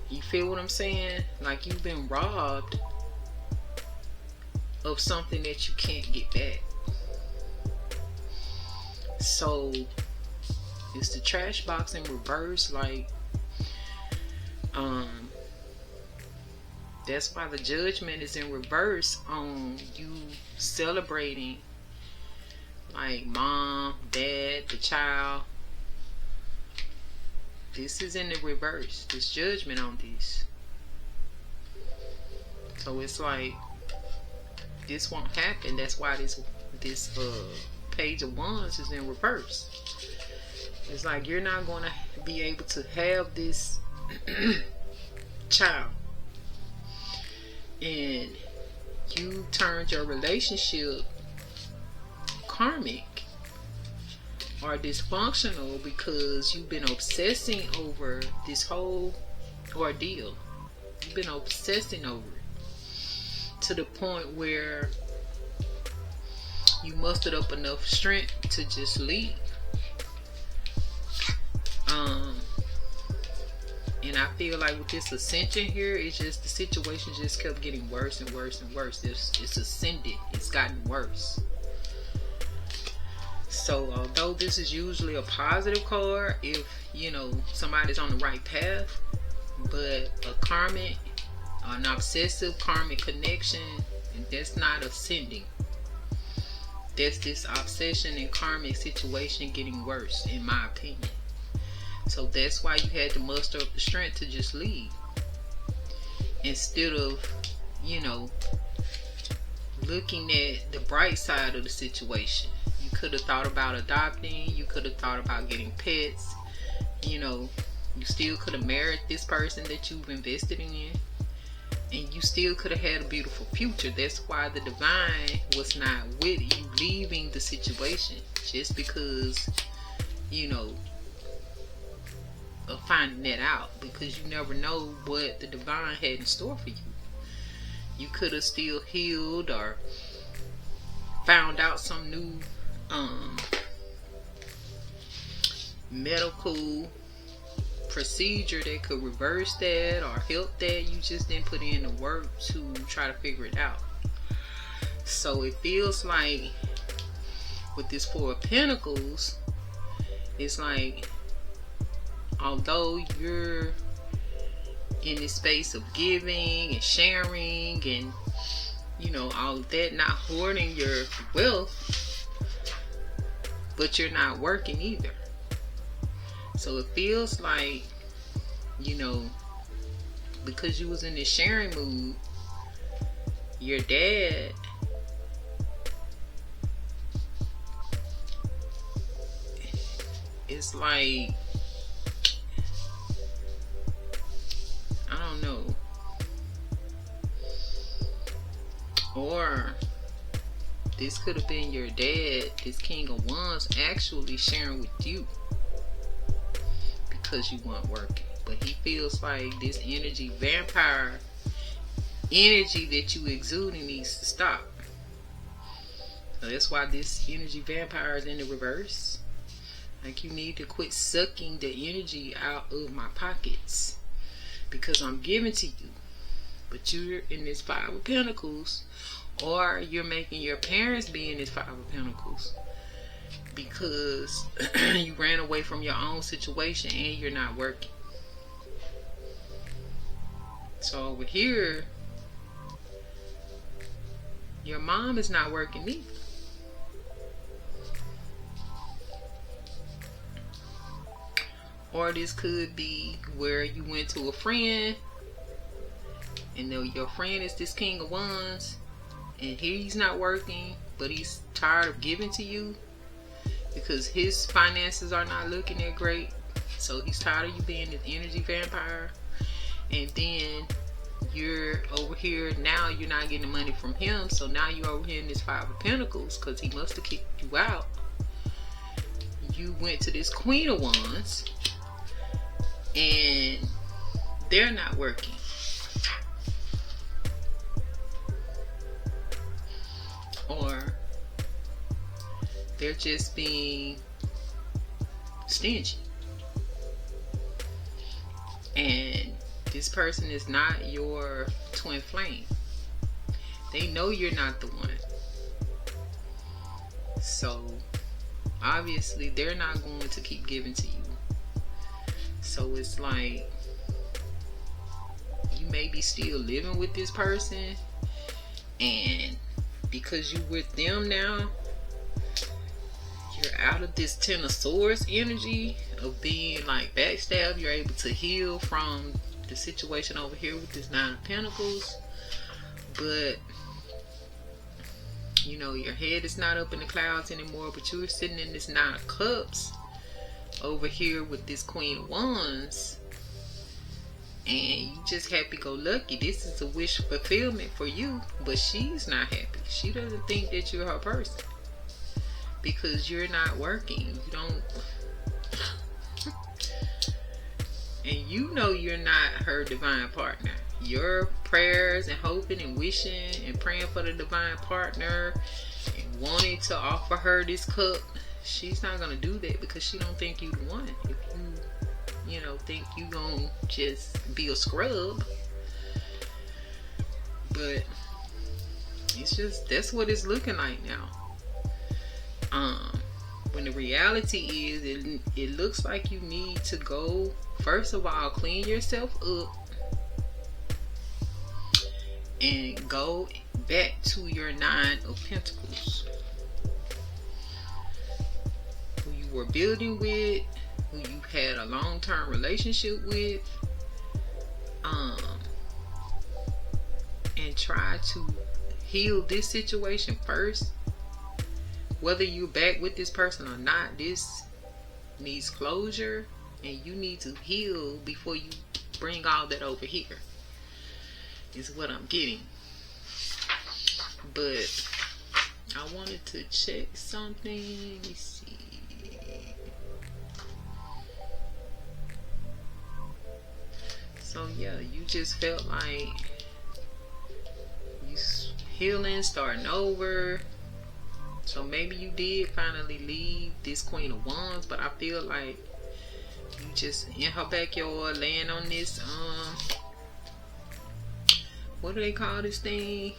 [SPEAKER 1] You feel what I'm saying? Like you've been robbed of something that you can't get back. So it's the trash box in reverse. Like that's why the judgment is in reverse on you celebrating, like mom, dad, the child. this is in the reverse. There's judgment on this. So it's like this won't happen. That's why this Page of Wands is in reverse. It's like you're not going to be able to have this child, and you turned your relationship karmic or dysfunctional because you've been obsessing over this whole ordeal. You've been obsessing over it to the point where you mustered up enough strength to just leave. And I feel like with this ascension here, it's just the situation just kept getting worse and worse and worse. It's ascended. It's gotten worse. So although this is usually a positive card if, you know, somebody's on the right path, but a karmic, an obsessive karmic connection, and that's not ascending. That's this obsession and karmic situation getting worse, in my opinion. So that's why you had to muster up the strength to just leave. Instead of, you know, looking at the bright side of the situation. You could have thought about adopting. You could have thought about getting pets. You know, you still could have married this person that you've invested in. And you still could have had a beautiful future. That's why the divine was not with you leaving the situation. Just because, you know, of finding that out, because you never know what the divine had in store for you. You could have still healed or found out some new medical procedure that could reverse that or help that. You just didn't put in the work to try to figure it out. So it feels like with this Four of Pentacles, it's like, although you're in this space of giving and sharing and, you know, all of that, not hoarding your wealth, but you're not working either. So it feels like, you know, because you was in this sharing mood, your dad is like, I don't know. Or this could have been your dad, this King of Wands, actually sharing with you because you weren't working. But he feels like this energy, vampire energy that you exuding, needs to stop. So that's why this energy vampire is in the reverse. Like, you need to quit sucking the energy out of my pockets, because I'm giving to you, but you're in this Five of Pentacles, or you're making your parents be in this Five of Pentacles because you ran away from your own situation and you're not working. So over here, your mom is not working either. Or this could be where you went to a friend, and your friend is this King of Wands, and he's not working, but he's tired of giving to you because his finances are not looking that great. So he's tired of you being this energy vampire. And then you're over here, now you're not getting money from him, so now you're over here in this Five of Pentacles because he must have kicked you out. You went to this Queen of Wands, and they're not working. Or they're just being stingy. And this person is not your twin flame. They know you're not the one. So obviously they're not going to keep giving to you. So it's like you may be still living with this person, and because you're with them now, You're out of this Ten of Swords energy of being like backstabbed. You're able to heal from the situation over here with this Nine of Pentacles. But you know, your head is not up in the clouds anymore, but you're sitting in this Nine of Cups over here with this Queen of Wands. And you just happy-go-lucky. This is a wish fulfillment for you, but she's not happy. She doesn't think that you're her person because you're not working. You don't, and you know you're not her divine partner. Your prayers and hoping and wishing and praying for the divine partner and wanting to offer her this cup, she's not gonna do that because she don't think you the one. If you know, think you gonna just be a scrub. But it's just, that's what it's looking like now. When the reality is, it looks like you need to go, first of all, clean yourself up and go back to your Nine of Pentacles, who you were building with, who you had a long-term relationship with, and try to heal this situation first. Whether you're back with this person or not, this needs closure, and you need to heal before you bring all that over here, is what I'm getting. But I wanted to check something. Let me see. So yeah, you just felt like you healing, starting over. So maybe you did finally leave this Queen of Wands, but I feel like you just in her backyard laying on this what do they call this thing?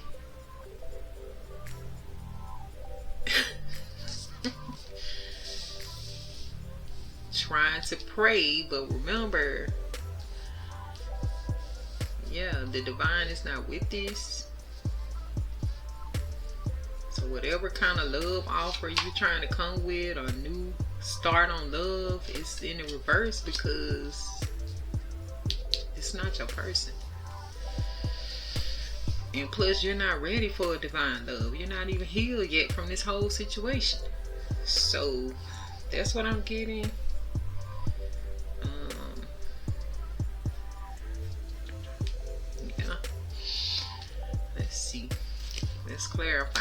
[SPEAKER 1] Trying to pray, but remember, yeah, the divine is not with this. So whatever kind of love offer you're trying to come with, or new start on love, is in the reverse because it's not your person. And plus, you're not ready for a divine love. You're not even healed yet from this whole situation. So that's what I'm getting. Yeah. Let's see. Let's clarify.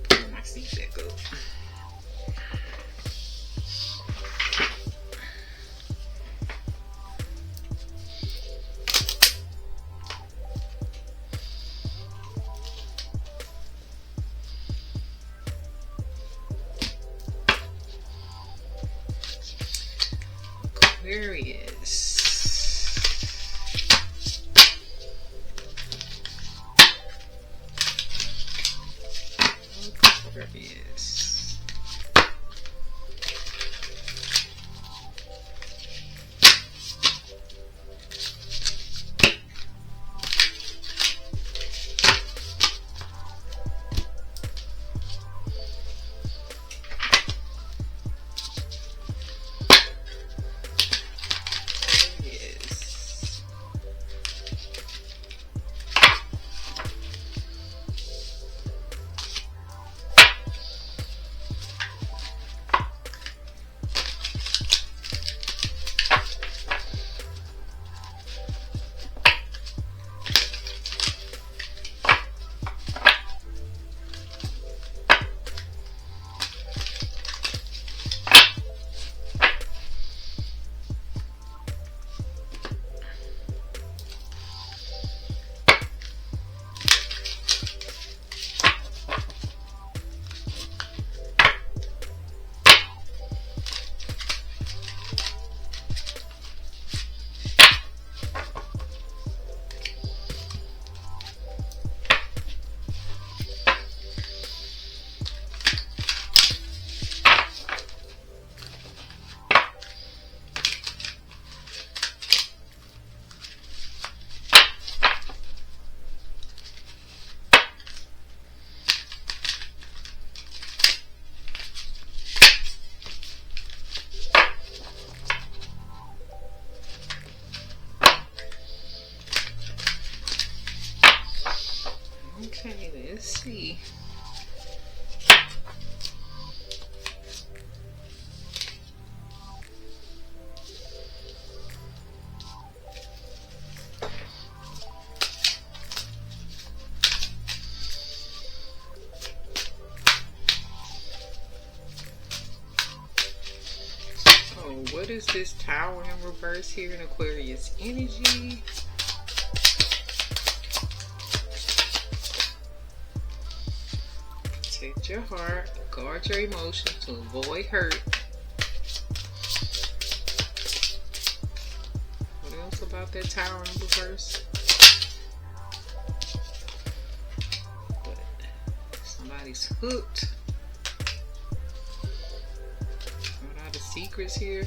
[SPEAKER 1] Put my seat back up. Aquarius. Aquarius. Okay, let's see. What is this Tower in reverse here in Aquarius energy? Protect your heart, guard your emotions to avoid hurt. What else about that Tower in reverse? But somebody's hooked. What are the secrets here?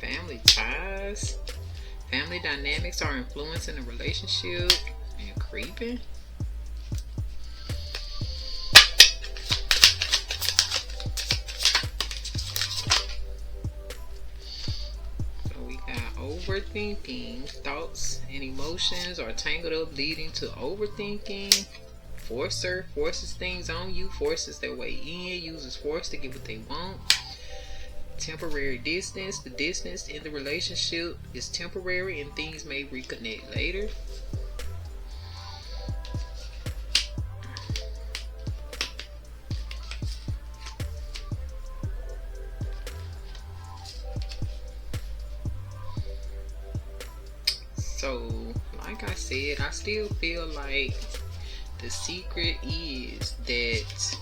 [SPEAKER 1] Family ties, family dynamics are influencing the relationship and creeping. So we got overthinking, thoughts and emotions are tangled up, leading to overthinking. Forcer forces things on you, forces their way in, uses force to get what they want. Temporary distance. The distance in the relationship is temporary and things may reconnect later. So, like I said, I still feel like the secret is that,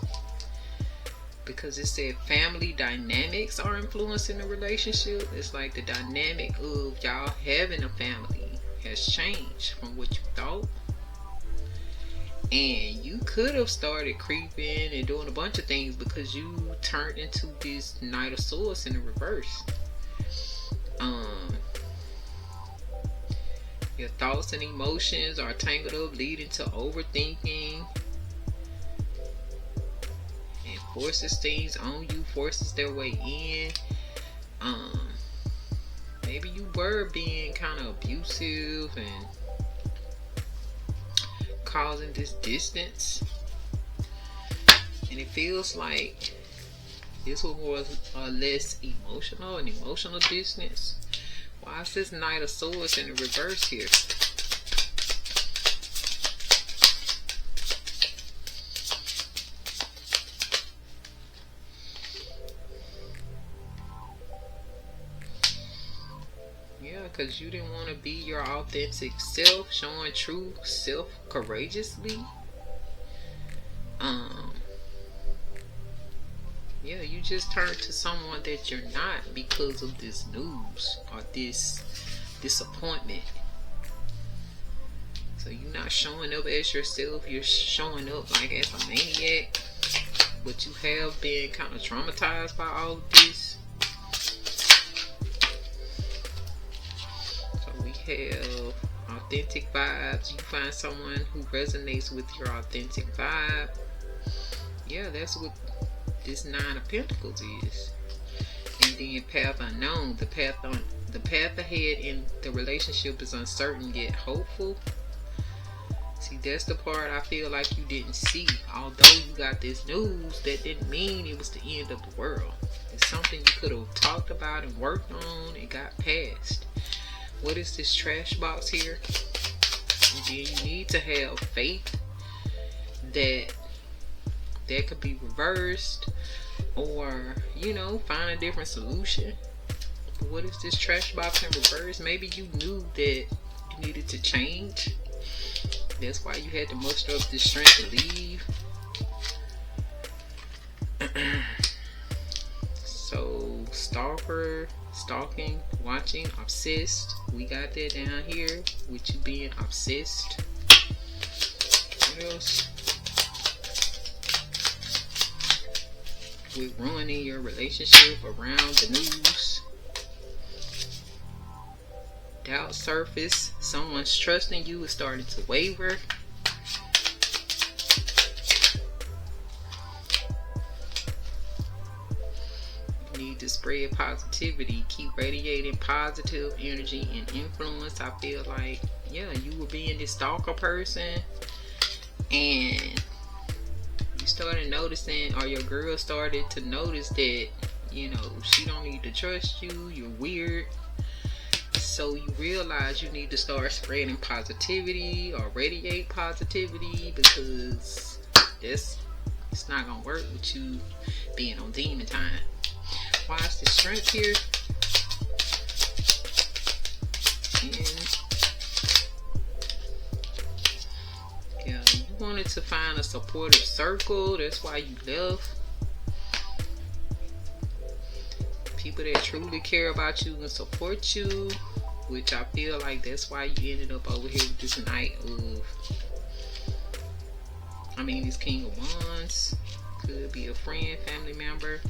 [SPEAKER 1] because it said family dynamics are influencing the relationship, it's like the dynamic of y'all having a family has changed from what you thought. And you could have started creeping and doing a bunch of things because you turned into this Knight of Swords in the reverse. Your thoughts and emotions are tangled up, leading to overthinking. Forces things on you, forces their way in. Maybe you were being kind of abusive and causing this distance, and it feels like this one was less emotional, an emotional distance. Why is this Knight of Swords in the reverse here? Because you didn't want to be your authentic self, showing true self courageously. Yeah, you just turned to someone that you're not because of this news or this disappointment. So you're not showing up as yourself, you're showing up like as a maniac. But you have been kind of traumatized by all of this. Have authentic vibes. You find someone who resonates with your authentic vibe. Yeah, that's what this Nine of Pentacles is. And then path unknown. The path ahead in the relationship is uncertain yet hopeful. See, that's the part I feel like you didn't see. Although you got this news, that didn't mean it was the end of the world. It's something you could have talked about and worked on and got past. What is this trash box here? And then you need to have faith that could be reversed, or, you know, find a different solution. But what is this trash box in reverse? Maybe you knew that you needed to change. That's why you had to muster up the strength to leave. So, stalking, watching, obsessed. We got that down here with you being obsessed. What else? With ruining your relationship around the news. Doubt surface. Someone's trusting you is starting to waver. You need to spread positivity. Keep radiating positive energy and influence. I feel like, yeah, you were being this stalker person, and you started noticing, or your girl started to notice that, you know, she don't need to trust you. You're weird. So you realize you need to start spreading positivity or radiate positivity, because it's not gonna work with you being on demon time. Why is the strength here? And yeah, you wanted to find a supportive circle. That's why you left. People that truly care about you and support you, which I feel like that's why you ended up over here with this Knight of, this King of Wands. Could be a friend, family member.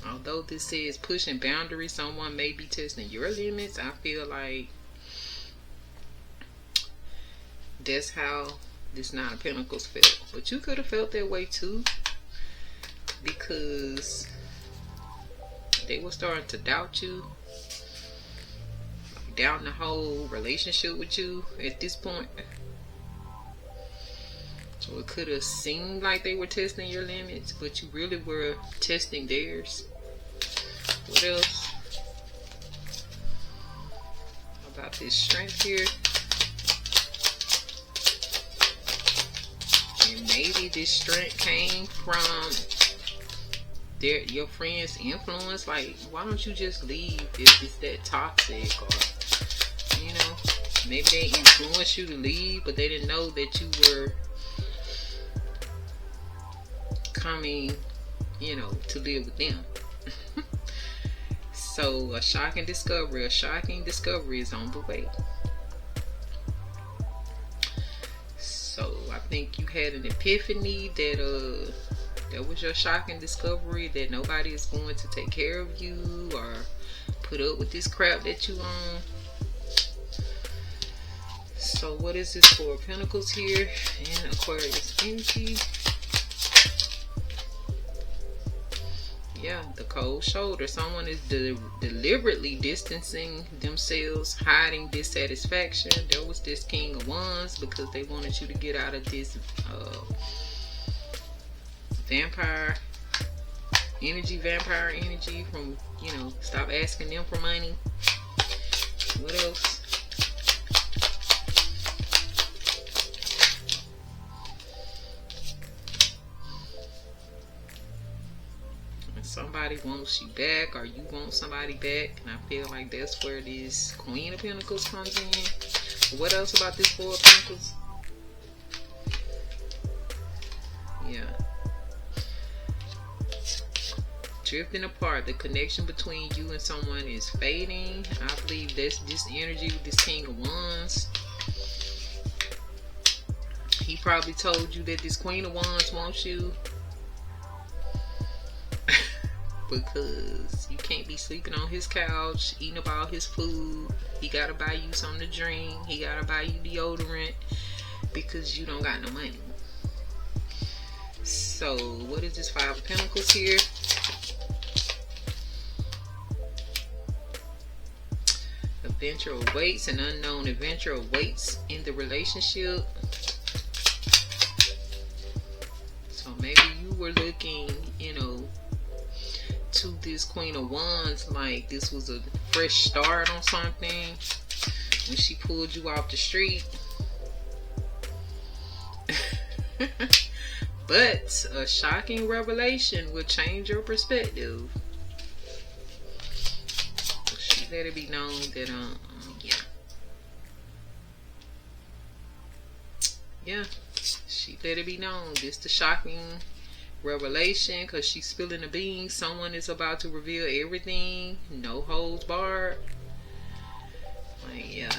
[SPEAKER 1] Although this says pushing boundaries, someone may be testing your limits. I feel like that's how this Nine of Pentacles felt. But you could have felt that way too, because they were starting to doubt you, doubting the whole relationship with you at this point. So it could have seemed like they were testing your limits, but you really were testing theirs. What else about this strength here? And maybe this strength came from your friend's influence. Like, why don't you just leave if it's that toxic? Or, you know, maybe they influenced you to leave, but they didn't know that you were coming, you know, to live with them. So a shocking discovery is on the way. So I think you had an epiphany that that was your shocking discovery, that nobody is going to take care of you or put up with this crap that you own. So what is this Four of Pentacles here in Aquarius energy? Yeah, the cold shoulder. Someone is deliberately distancing themselves, hiding dissatisfaction. There was this King of Wands because they wanted you to get out of this vampire energy from, you know, stop asking them for money. What else? Somebody wants you back, or you want somebody back, and I feel like that's where this Queen of Pentacles comes in. What else about this Four of Pentacles? Yeah, drifting apart. The connection between you and someone is fading. I believe that's this energy with this King of Wands. He probably told you that this Queen of Wands wants you, because you can't be sleeping on his couch, eating up all his food. He gotta buy you something to drink. He gotta buy you deodorant because you don't got no money. So what is this Five of Pentacles here? Adventure awaits. An unknown adventure awaits in the relationship. So maybe you were looking, you know, to this Queen of Wands like this was a fresh start on something when she pulled you off the street. But a shocking revelation will change your perspective. She let it be known that she let it be known this the shocking revelation, because she's spilling the beans. Someone is about to reveal everything, no holds barred. Like, yeah.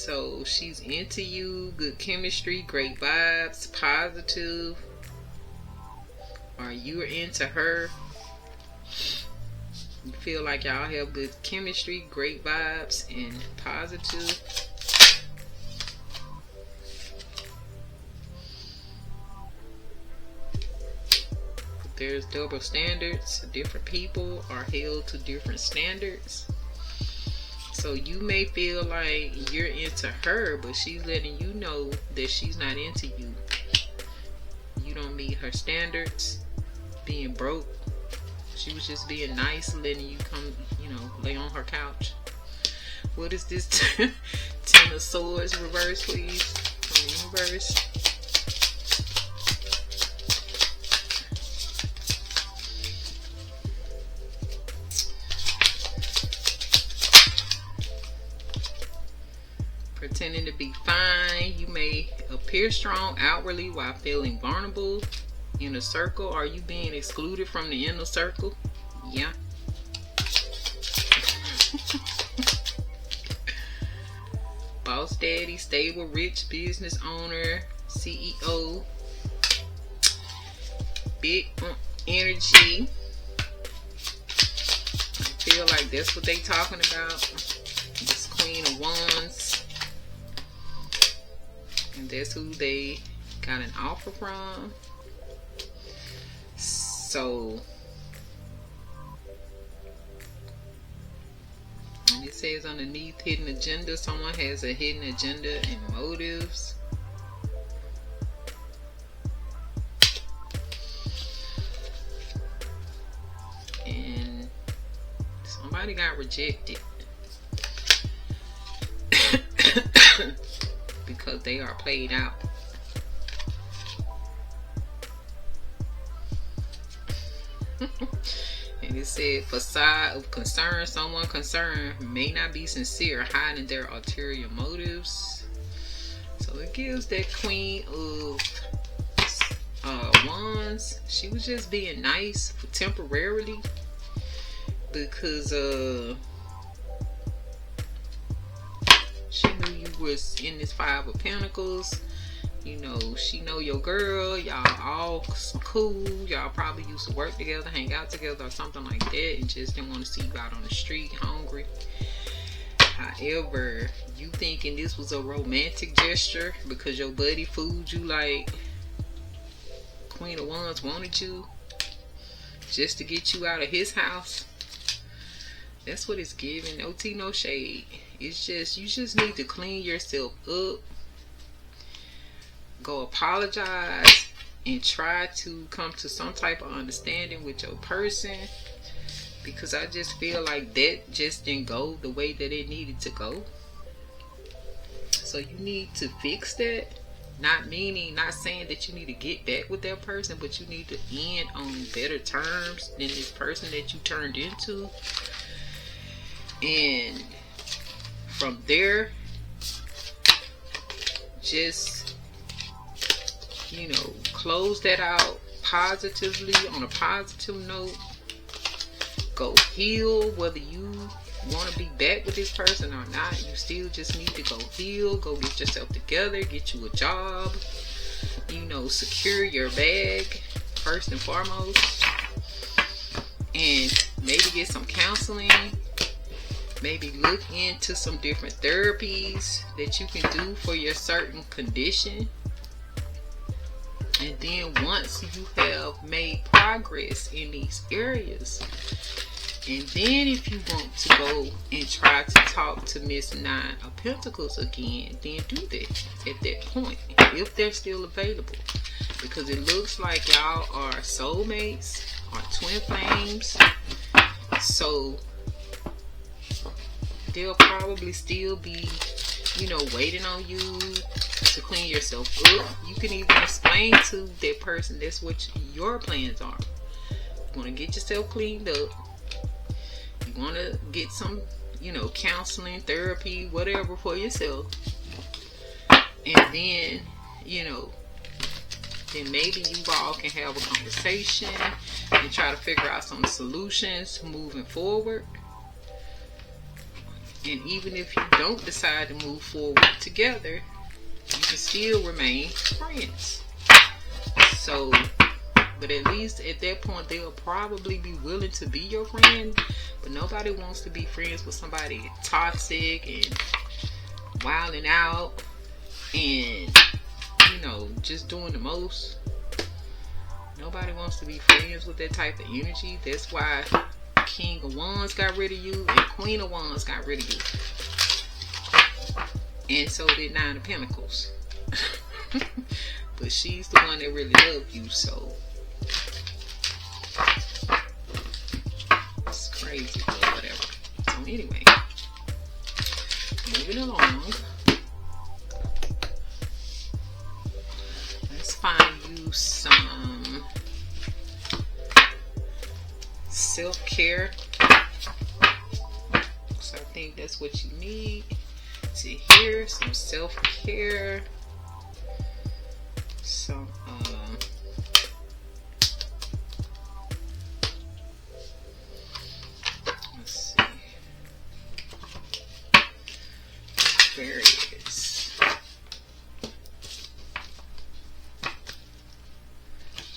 [SPEAKER 1] So she's into you, good chemistry, great vibes, positive. Or you're into her. You feel like y'all have good chemistry, great vibes, and positive. There's double standards. Different people are held to different standards. So you may feel like you're into her, but she's letting you know that she's not into you. You don't meet her standards. Being broke. She was just being nice, letting you come, lay on her couch. What is this? 10 of Swords reverse, please. From the universe. Pretending to be fine. You may appear strong outwardly while feeling vulnerable. Inner circle. Are you being excluded from the inner circle? Yeah. Boss daddy, stable, rich business owner, CEO. Big energy. I feel like that's what they talking about. This Queen of Wands. And that's who they got an offer from. So, and it says underneath hidden agenda. Someone has a hidden agenda and motives. And somebody got rejected because they are played out. And it said facade of concern. Someone concerned may not be sincere, hiding their ulterior motives. So it gives that Queen of Wands. She was just being nice for temporarily because she knew you was in this Five of Pentacles. She know your girl. Y'all all cool. Y'all probably used to work together, hang out together or something like that, and just didn't want to see you out on the street hungry. However, you thinking this was a romantic gesture because your buddy fooled you like Queen of Wands wanted you just to get you out of his house. That's what it's giving. No tea, no shade. It's just, you just need to clean yourself up. Go apologize and try to come to some type of understanding with your person, because I just feel like that just didn't go the way that it needed to go. So you need to fix that. Not saying that you need to get back with that person, but you need to end on better terms than this person that you turned into. And from there, just close that out positively, on a positive note. Go heal. Whether you want to be back with this person or not, you still just need to go heal. Go get yourself together, get you a job, secure your bag first and foremost, and maybe get some counseling. Maybe look into some different therapies that you can do for your certain condition. And then once you have made progress in these areas, and then if you want to go and try to talk to Miss Nine of Pentacles again, then do that at that point, if they're still available. Because it looks like y'all are soulmates or twin flames. So they'll probably still be, waiting on you to clean yourself up. You can even explain to that person that's what your plans are. You want to get yourself cleaned up. You want to get some, counseling, therapy, whatever for yourself. And then, then maybe you all can have a conversation and try to figure out some solutions moving forward. And even if you don't decide to move forward together, you can still remain friends. So, but at least at that point, they'll probably be willing to be your friend. But nobody wants to be friends with somebody toxic and wilding out and, you know, just doing the most. Nobody wants to be friends with that type of energy. That's why King of Wands got rid of you and Queen of Wands got rid of you. And so did Nine of Pentacles. But she's the one that really loved you, so it's crazy, but whatever. So anyway, moving along. Let's find you some self-care. So I think that's what you need to hear, some self-care. So let's see. Aquarius.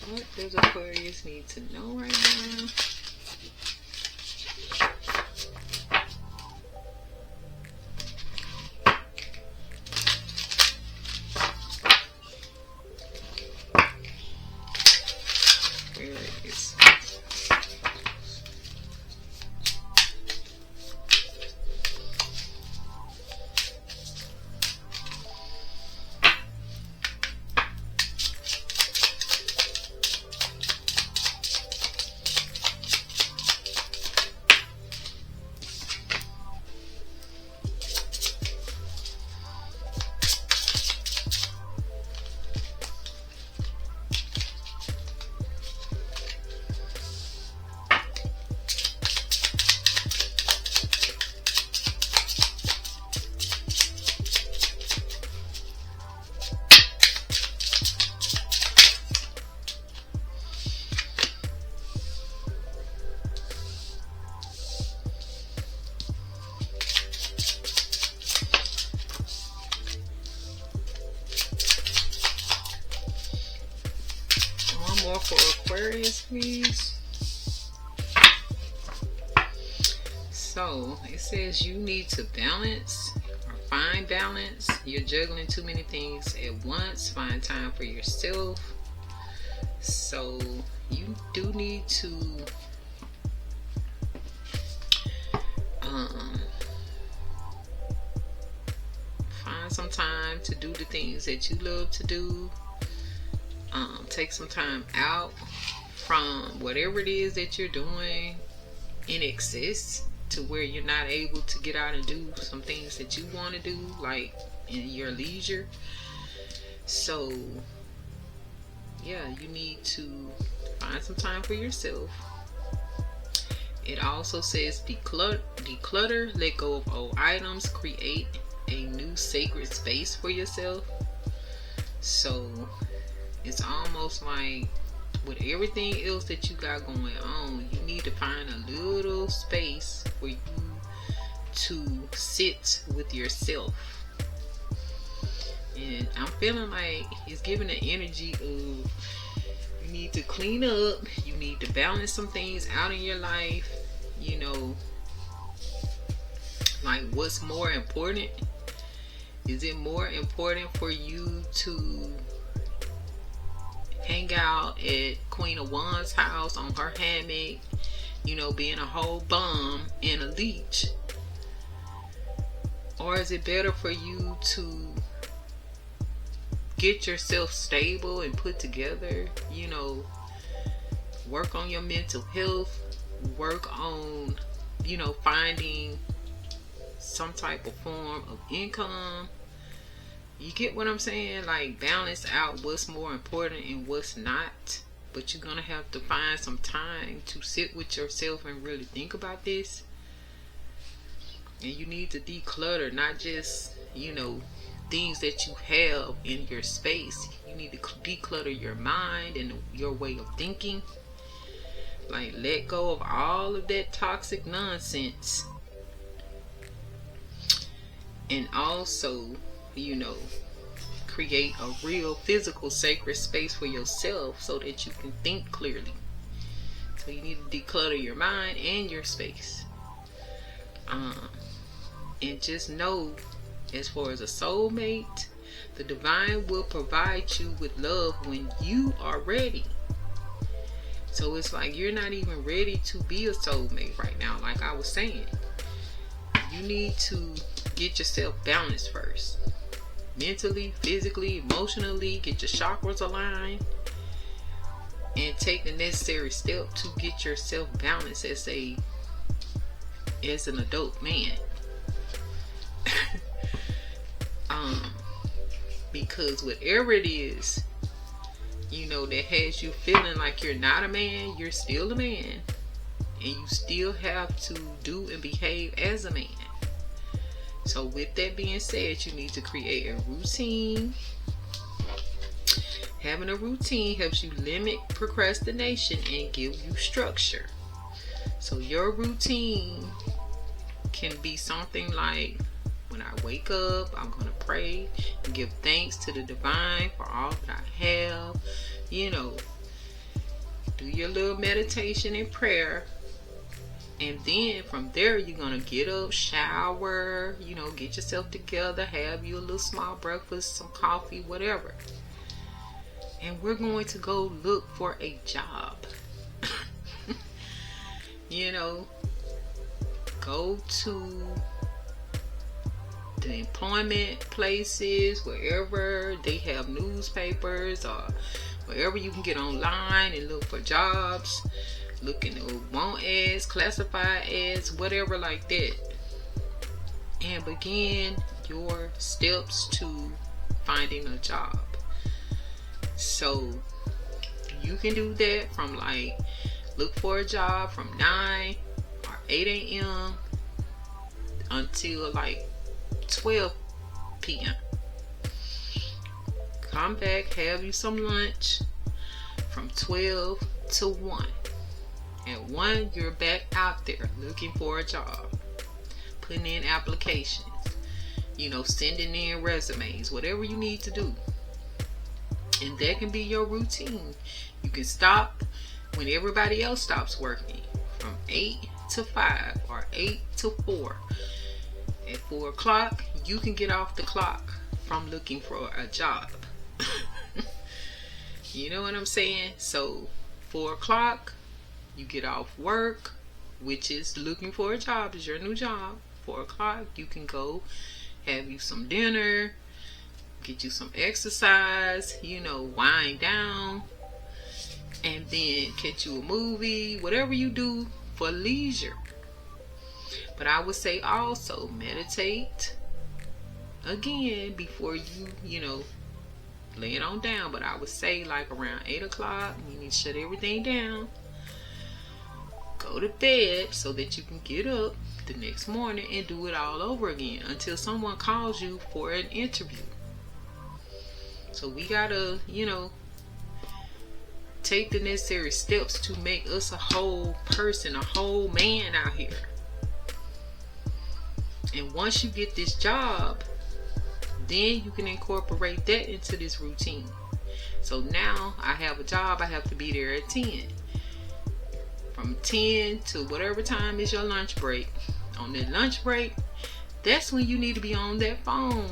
[SPEAKER 1] What does Aquarius need to know right now? For Aquarius, please. So it says you need to balance or find balance. You're juggling too many things at once. Find time for yourself. So you do need to find some time to do the things that you love to do. Take some time out from whatever it is that you're doing in excess to where you're not able to get out and do some things that you want to do, like in your leisure. So yeah, you need to find some time for yourself. It also says declutter, let go of old items, create a new sacred space for yourself. So it's almost like with everything else that you got going on, you need to find a little space for you to sit with yourself. And I'm feeling like it's giving the energy of you need to clean up, you need to balance some things out in your life. You know, like what's more important? Is it more important for you to hang out at Queen of Wands' house on her hammock, you know, being a whole bum and a leech? Or is it better for you to get yourself stable and put together, you know, work on your mental health, work on, you know, finding some type of form of income? You get what I'm saying? Like balance out what's more important and what's not. But you're gonna have to find some time to sit with yourself and really think about this. And you need to declutter, not just, you know, things that you have in your space. You need to declutter your mind and your way of thinking. Like let go of all of that toxic nonsense And also, you know, create a real physical sacred space for yourself so that you can think clearly. So you need to declutter your mind and your space. And just know, as far as a soulmate, the divine will provide you with love when you are ready. So it's like you're not even ready to be a soulmate right now. Like I was saying, you need to get yourself balanced first. Mentally, physically, emotionally, get your chakras aligned. And take the necessary step to get yourself balanced as an adult man. Because whatever it is, you know, that has you feeling like you're not a man, you're still a man. And you still have to do and behave as a man. So with that being said, you need to create a routine. Having a routine helps you limit procrastination and give you structure. So your routine can be something like, when I wake up, I'm going to pray and give thanks to the divine for all that I have. You know, do your little meditation and prayer. And then from there, you're going to get up, shower, you know, get yourself together, have you a little small breakfast, some coffee, whatever. And we're going to go look for a job. You know, go to the employment places, wherever they have newspapers or wherever you can get online and look for jobs. Looking at want ads, classified ads, whatever like that. And begin your steps to finding a job. So you can do that from like, look for a job from 9 or 8 a.m. until like 12 p.m. Come back, have you some lunch from 12 to 1. At 1, you're back out there looking for a job, putting in applications, you know, sending in resumes, whatever you need to do. And that can be your routine. You can stop when everybody else stops working, from 8 to 5 or 8 to 4. At 4 o'clock, you can get off the clock from looking for a job. You know what I'm saying? So 4 o'clock, you get off work, which is looking for a job, is your new job. 4 o'clock, you can go have you some dinner, get you some exercise, you know, wind down, and then catch you a movie, whatever you do for leisure. But I would say also meditate again before you know, lay it on down. But I would say like around 8 o'clock, you need to shut everything down. Go to bed so that you can get up the next morning and do it all over again until someone calls you for an interview. So we gotta, you know, take the necessary steps to make us a whole person, a whole man out here. And once you get this job, then you can incorporate that into this routine. So now I have a job, I have to be there at 10. From 10 to whatever time is your lunch break. On that lunch break, that's when you need to be on that phone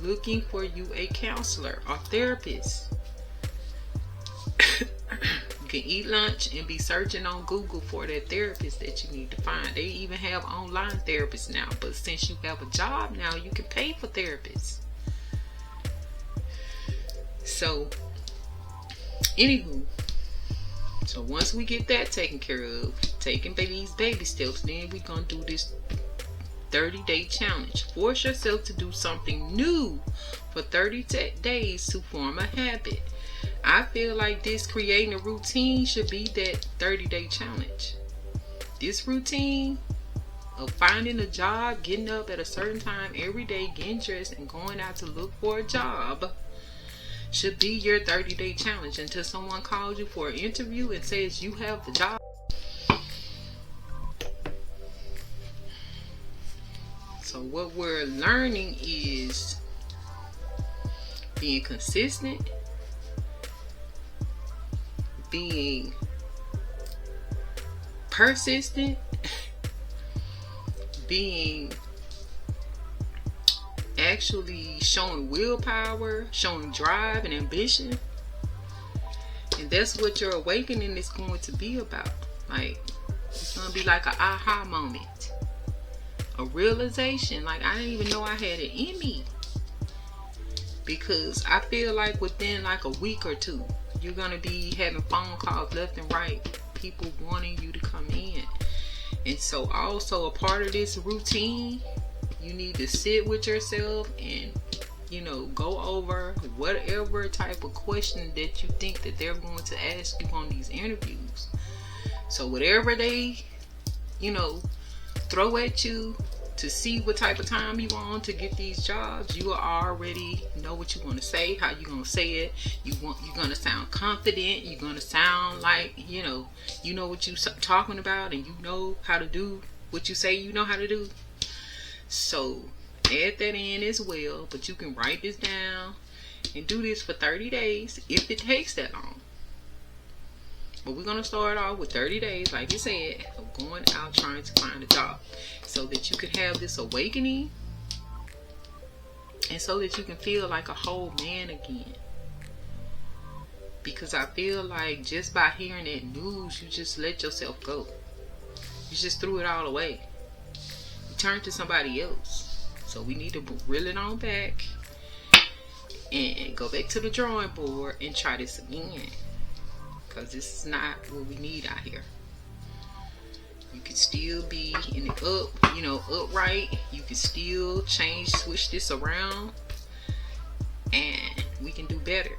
[SPEAKER 1] looking for you a counselor or therapist. You can eat lunch and be searching on Google for that therapist that you need to find. They even have online therapists now, but since you have a job now, you can pay for therapists. So anywho, so once we get that taken care of, taking these baby steps, then we're gonna do this 30-day challenge. Force yourself to do something new for 30 days to form a habit. I feel like this creating a routine should be that 30-day challenge. This routine of finding a job, getting up at a certain time every day, getting dressed and going out to look for a job should be your 30-day challenge until someone calls you for an interview and says you have the job. So what we're learning is being consistent, being persistent, being actually showing willpower, showing drive and ambition. And that's what your awakening is going to be about. Like, it's going to be like an aha moment, a realization. Like, I didn't even know I had it in me. Because I feel like within like a week or two, you're going to be having phone calls left and right, people wanting you to come in. And so also a part of this routine, you need to sit with yourself and, you know, go over whatever type of question that you think that they're going to ask you on these interviews. So whatever they, you know, throw at you to see what type of time you want to get these jobs, you already know what you want to say, how you going to say it. You're going to sound confident. You're going to sound like, you know what you're talking about, and you know how to do what you say you know how to do. So add that in as well, but you can write this down and do this for 30 days if it takes that long. But we're going to start off with 30 days, like you said, of going out trying to find a job, so that you can have this awakening and so that you can feel like a whole man again. Because I feel like just by hearing that news, you just let yourself go. You just threw it all away. You turned to somebody else. So we need to reel it on back and go back to the drawing board and try this again. Because this is not what we need out here. You can still be in the upright. You can still switch this around, and we can do better.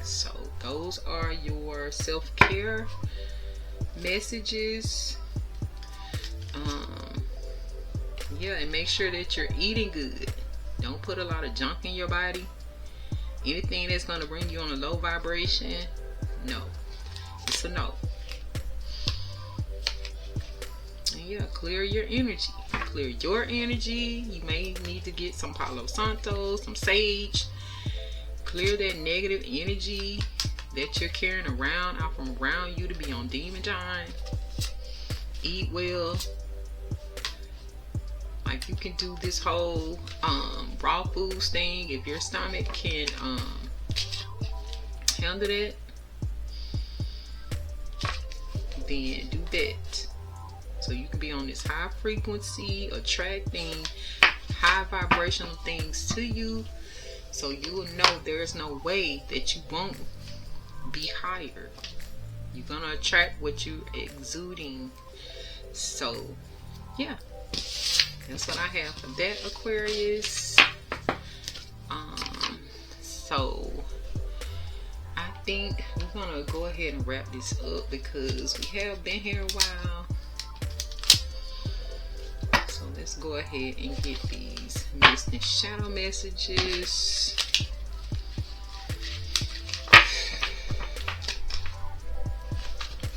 [SPEAKER 1] So those are your self-care messages. Yeah, and make sure that you're eating good. Don't put a lot of junk in your body. Anything that's going to bring you on a low vibration, no. It's a no. And yeah, clear your energy. Clear your energy. You may need to get some Palo Santo, some sage. Clear that negative energy that you're carrying around out from around you to be on demon time. Eat well. Like, you can do this whole raw foods thing if your stomach can handle it. Then do that, so you can be on this high frequency, attracting high vibrational things to you, so you will know there's no way that you won't be higher. You're gonna attract what you're exuding. So yeah, that's what I have for that, Aquarius. So I think we're gonna go ahead and wrap this up because we have been here a while. So let's go ahead and get these mist and shadow messages.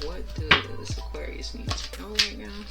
[SPEAKER 1] What does Aquarius need to know right now?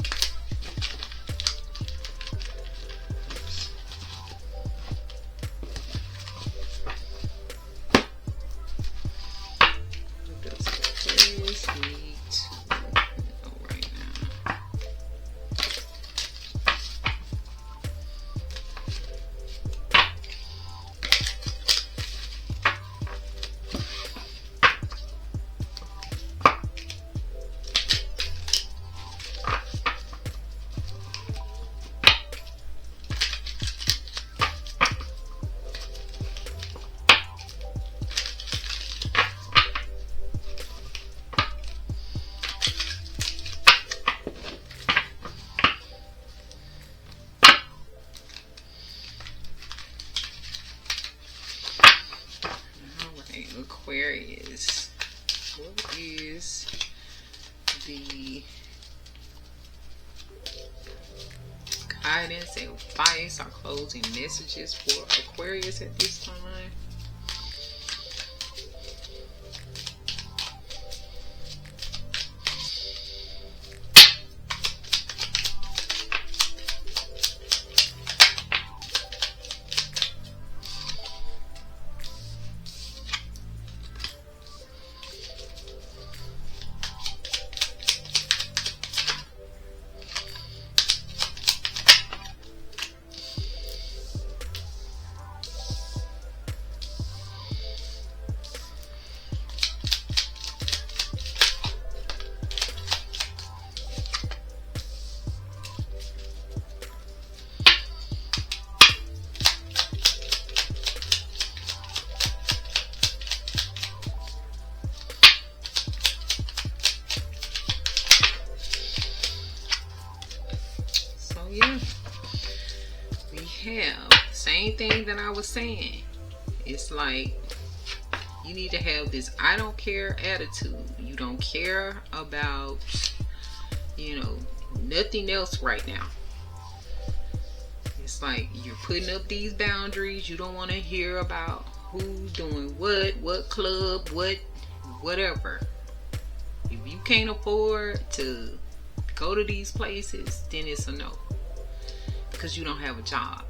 [SPEAKER 1] Aquarius, what is the guidance, advice, or closing messages for Aquarius at this time? have, same thing that I was saying. It's like you need to have this I don't care attitude. You don't care about, you know, nothing else right now. It's like you're putting up these boundaries. You don't want to hear about who's doing what club, whatever. If you can't afford to go to these places, then it's a no. Because you don't have a job.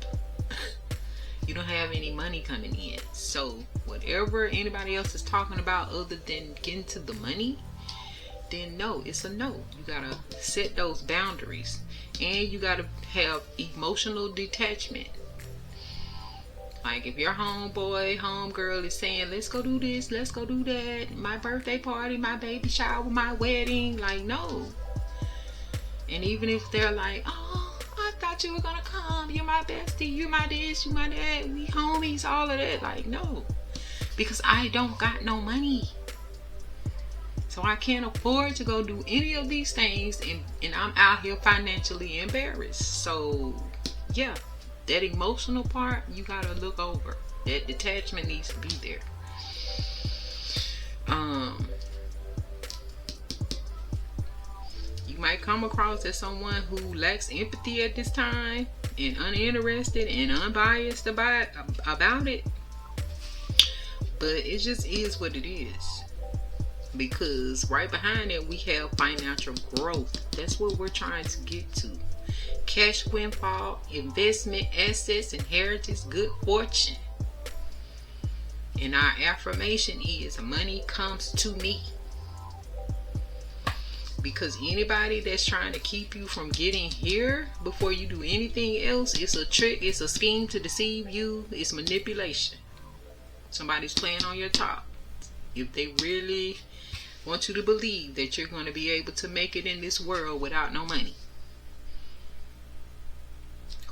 [SPEAKER 1] You don't have any money coming in. So whatever anybody else is talking about other than getting to the money, then no, it's a no. You gotta set those boundaries. And you gotta have emotional detachment. Like if your homeboy, homegirl is saying, let's go do this, let's go do that, my birthday party, my baby shower, my wedding, like no. And even if they're like, oh, I thought you were gonna come, you're my bestie, you're my this, you're my that, we homies, all of that, like no. Because I don't got no money. So I can't afford to go do any of these things, and I'm out here financially embarrassed. So yeah, that emotional part you gotta look over. That detachment needs to be there. You might come across as someone who lacks empathy at this time and uninterested and unbiased about it. But it just is what it is. Because right behind it we have financial growth. That's what we're trying to get to. Cash windfall, investment, assets, inheritance, good fortune. And our affirmation is money comes to me. Because anybody that's trying to keep you from getting here before you do anything else, it's a trick, it's a scheme to deceive you, it's manipulation. Somebody's playing on your top. If they really want you to believe that you're going to be able to make it in this world without no money.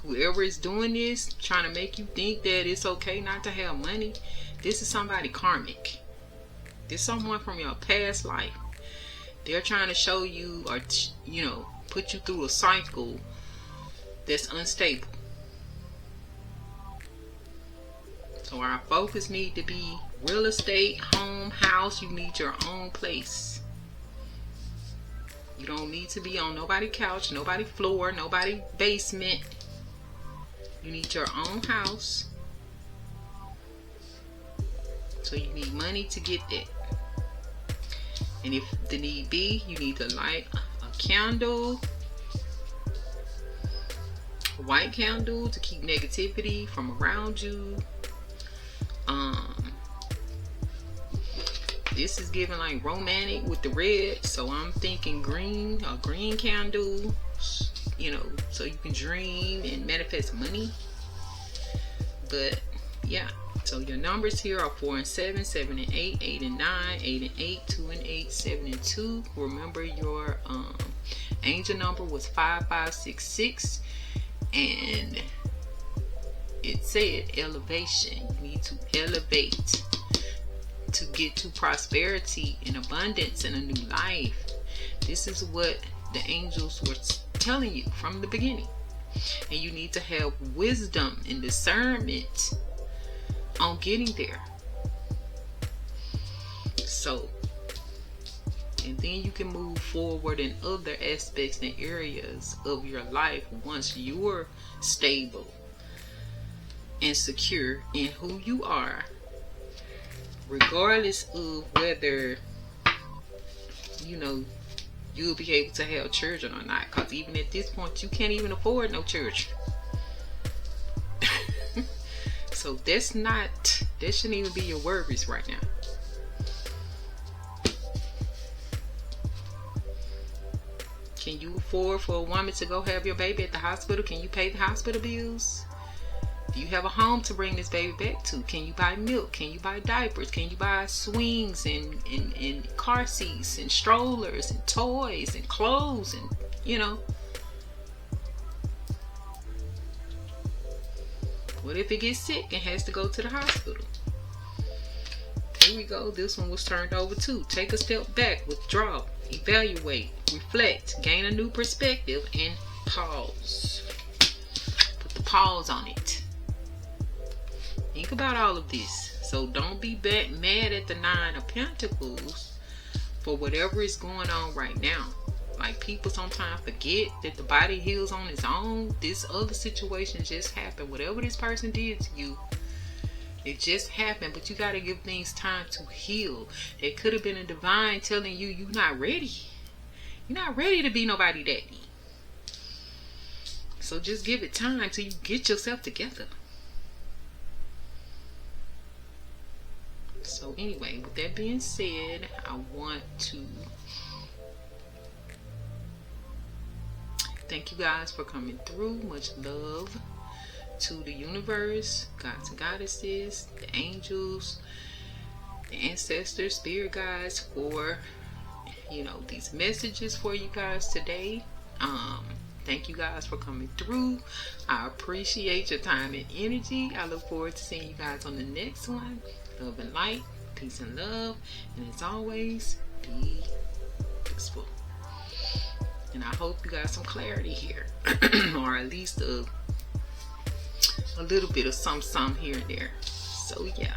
[SPEAKER 1] Whoever is doing this, trying to make you think that it's okay not to have money, this is somebody karmic. This is someone from your past life. They're trying to show you, or you know, put you through a cycle that's unstable. So our focus need to be real estate, home, house. You need your own place. You don't need to be on nobody's couch, nobody's floor, nobody's basement. You need your own house. So you need money to get that. And if the need be, you need to light a candle, a white candle, to keep negativity from around you. This is giving like romantic with the red, so I'm thinking green, a green candle, you know, so you can dream and manifest money. But yeah, so your numbers here are 4 and 7, 7 and 8, 8 and 9, 8 and 8, 2 and 8, 7 and 2. Remember your angel number was 5566, and it said elevation. You need to elevate to get to prosperity and abundance and a new life. This is what the angels were telling you from the beginning. And you need to have wisdom and discernment on getting there. So, and then you can move forward in other aspects and areas of your life once you're stable and secure in who you are, regardless of whether, you know, you'll be able to have children or not. Because even at this point, you can't even afford no children. So that shouldn't even be your worries right now. Can you afford for a woman to go have your baby at the hospital? Can you pay the hospital bills? Do you have a home to bring this baby back to? Can you buy milk? Can you buy diapers? Can you buy swings and car seats and strollers and toys and clothes and, you know? What if it gets sick and has to go to the hospital? Here we go. This one was turned over too. Take a step back, withdraw, evaluate, reflect, gain a new perspective, and pause. pause on it. Think about all of this. So don't be mad at the Nine of Pentacles for whatever is going on right now. Like, people sometimes forget that the body heals on its own. This other situation just happened. Whatever this person did to you, it just happened. But you got to give things time to heal. It could have been a divine telling you you're not ready. You're not ready to be nobody daddy. So just give it time till you get yourself together. So anyway, with that being said, I want to thank you guys for coming through. Much love to the universe, gods and goddesses, the angels, the ancestors, spirit guides, for, you know, these messages for you guys today. Thank you guys for coming through. I appreciate your time and energy. I look forward to seeing you guys on the next one. Love and light, peace and love, and as always, be peaceful. And I hope you got some clarity here, or at least a little bit of some here and there. So yeah.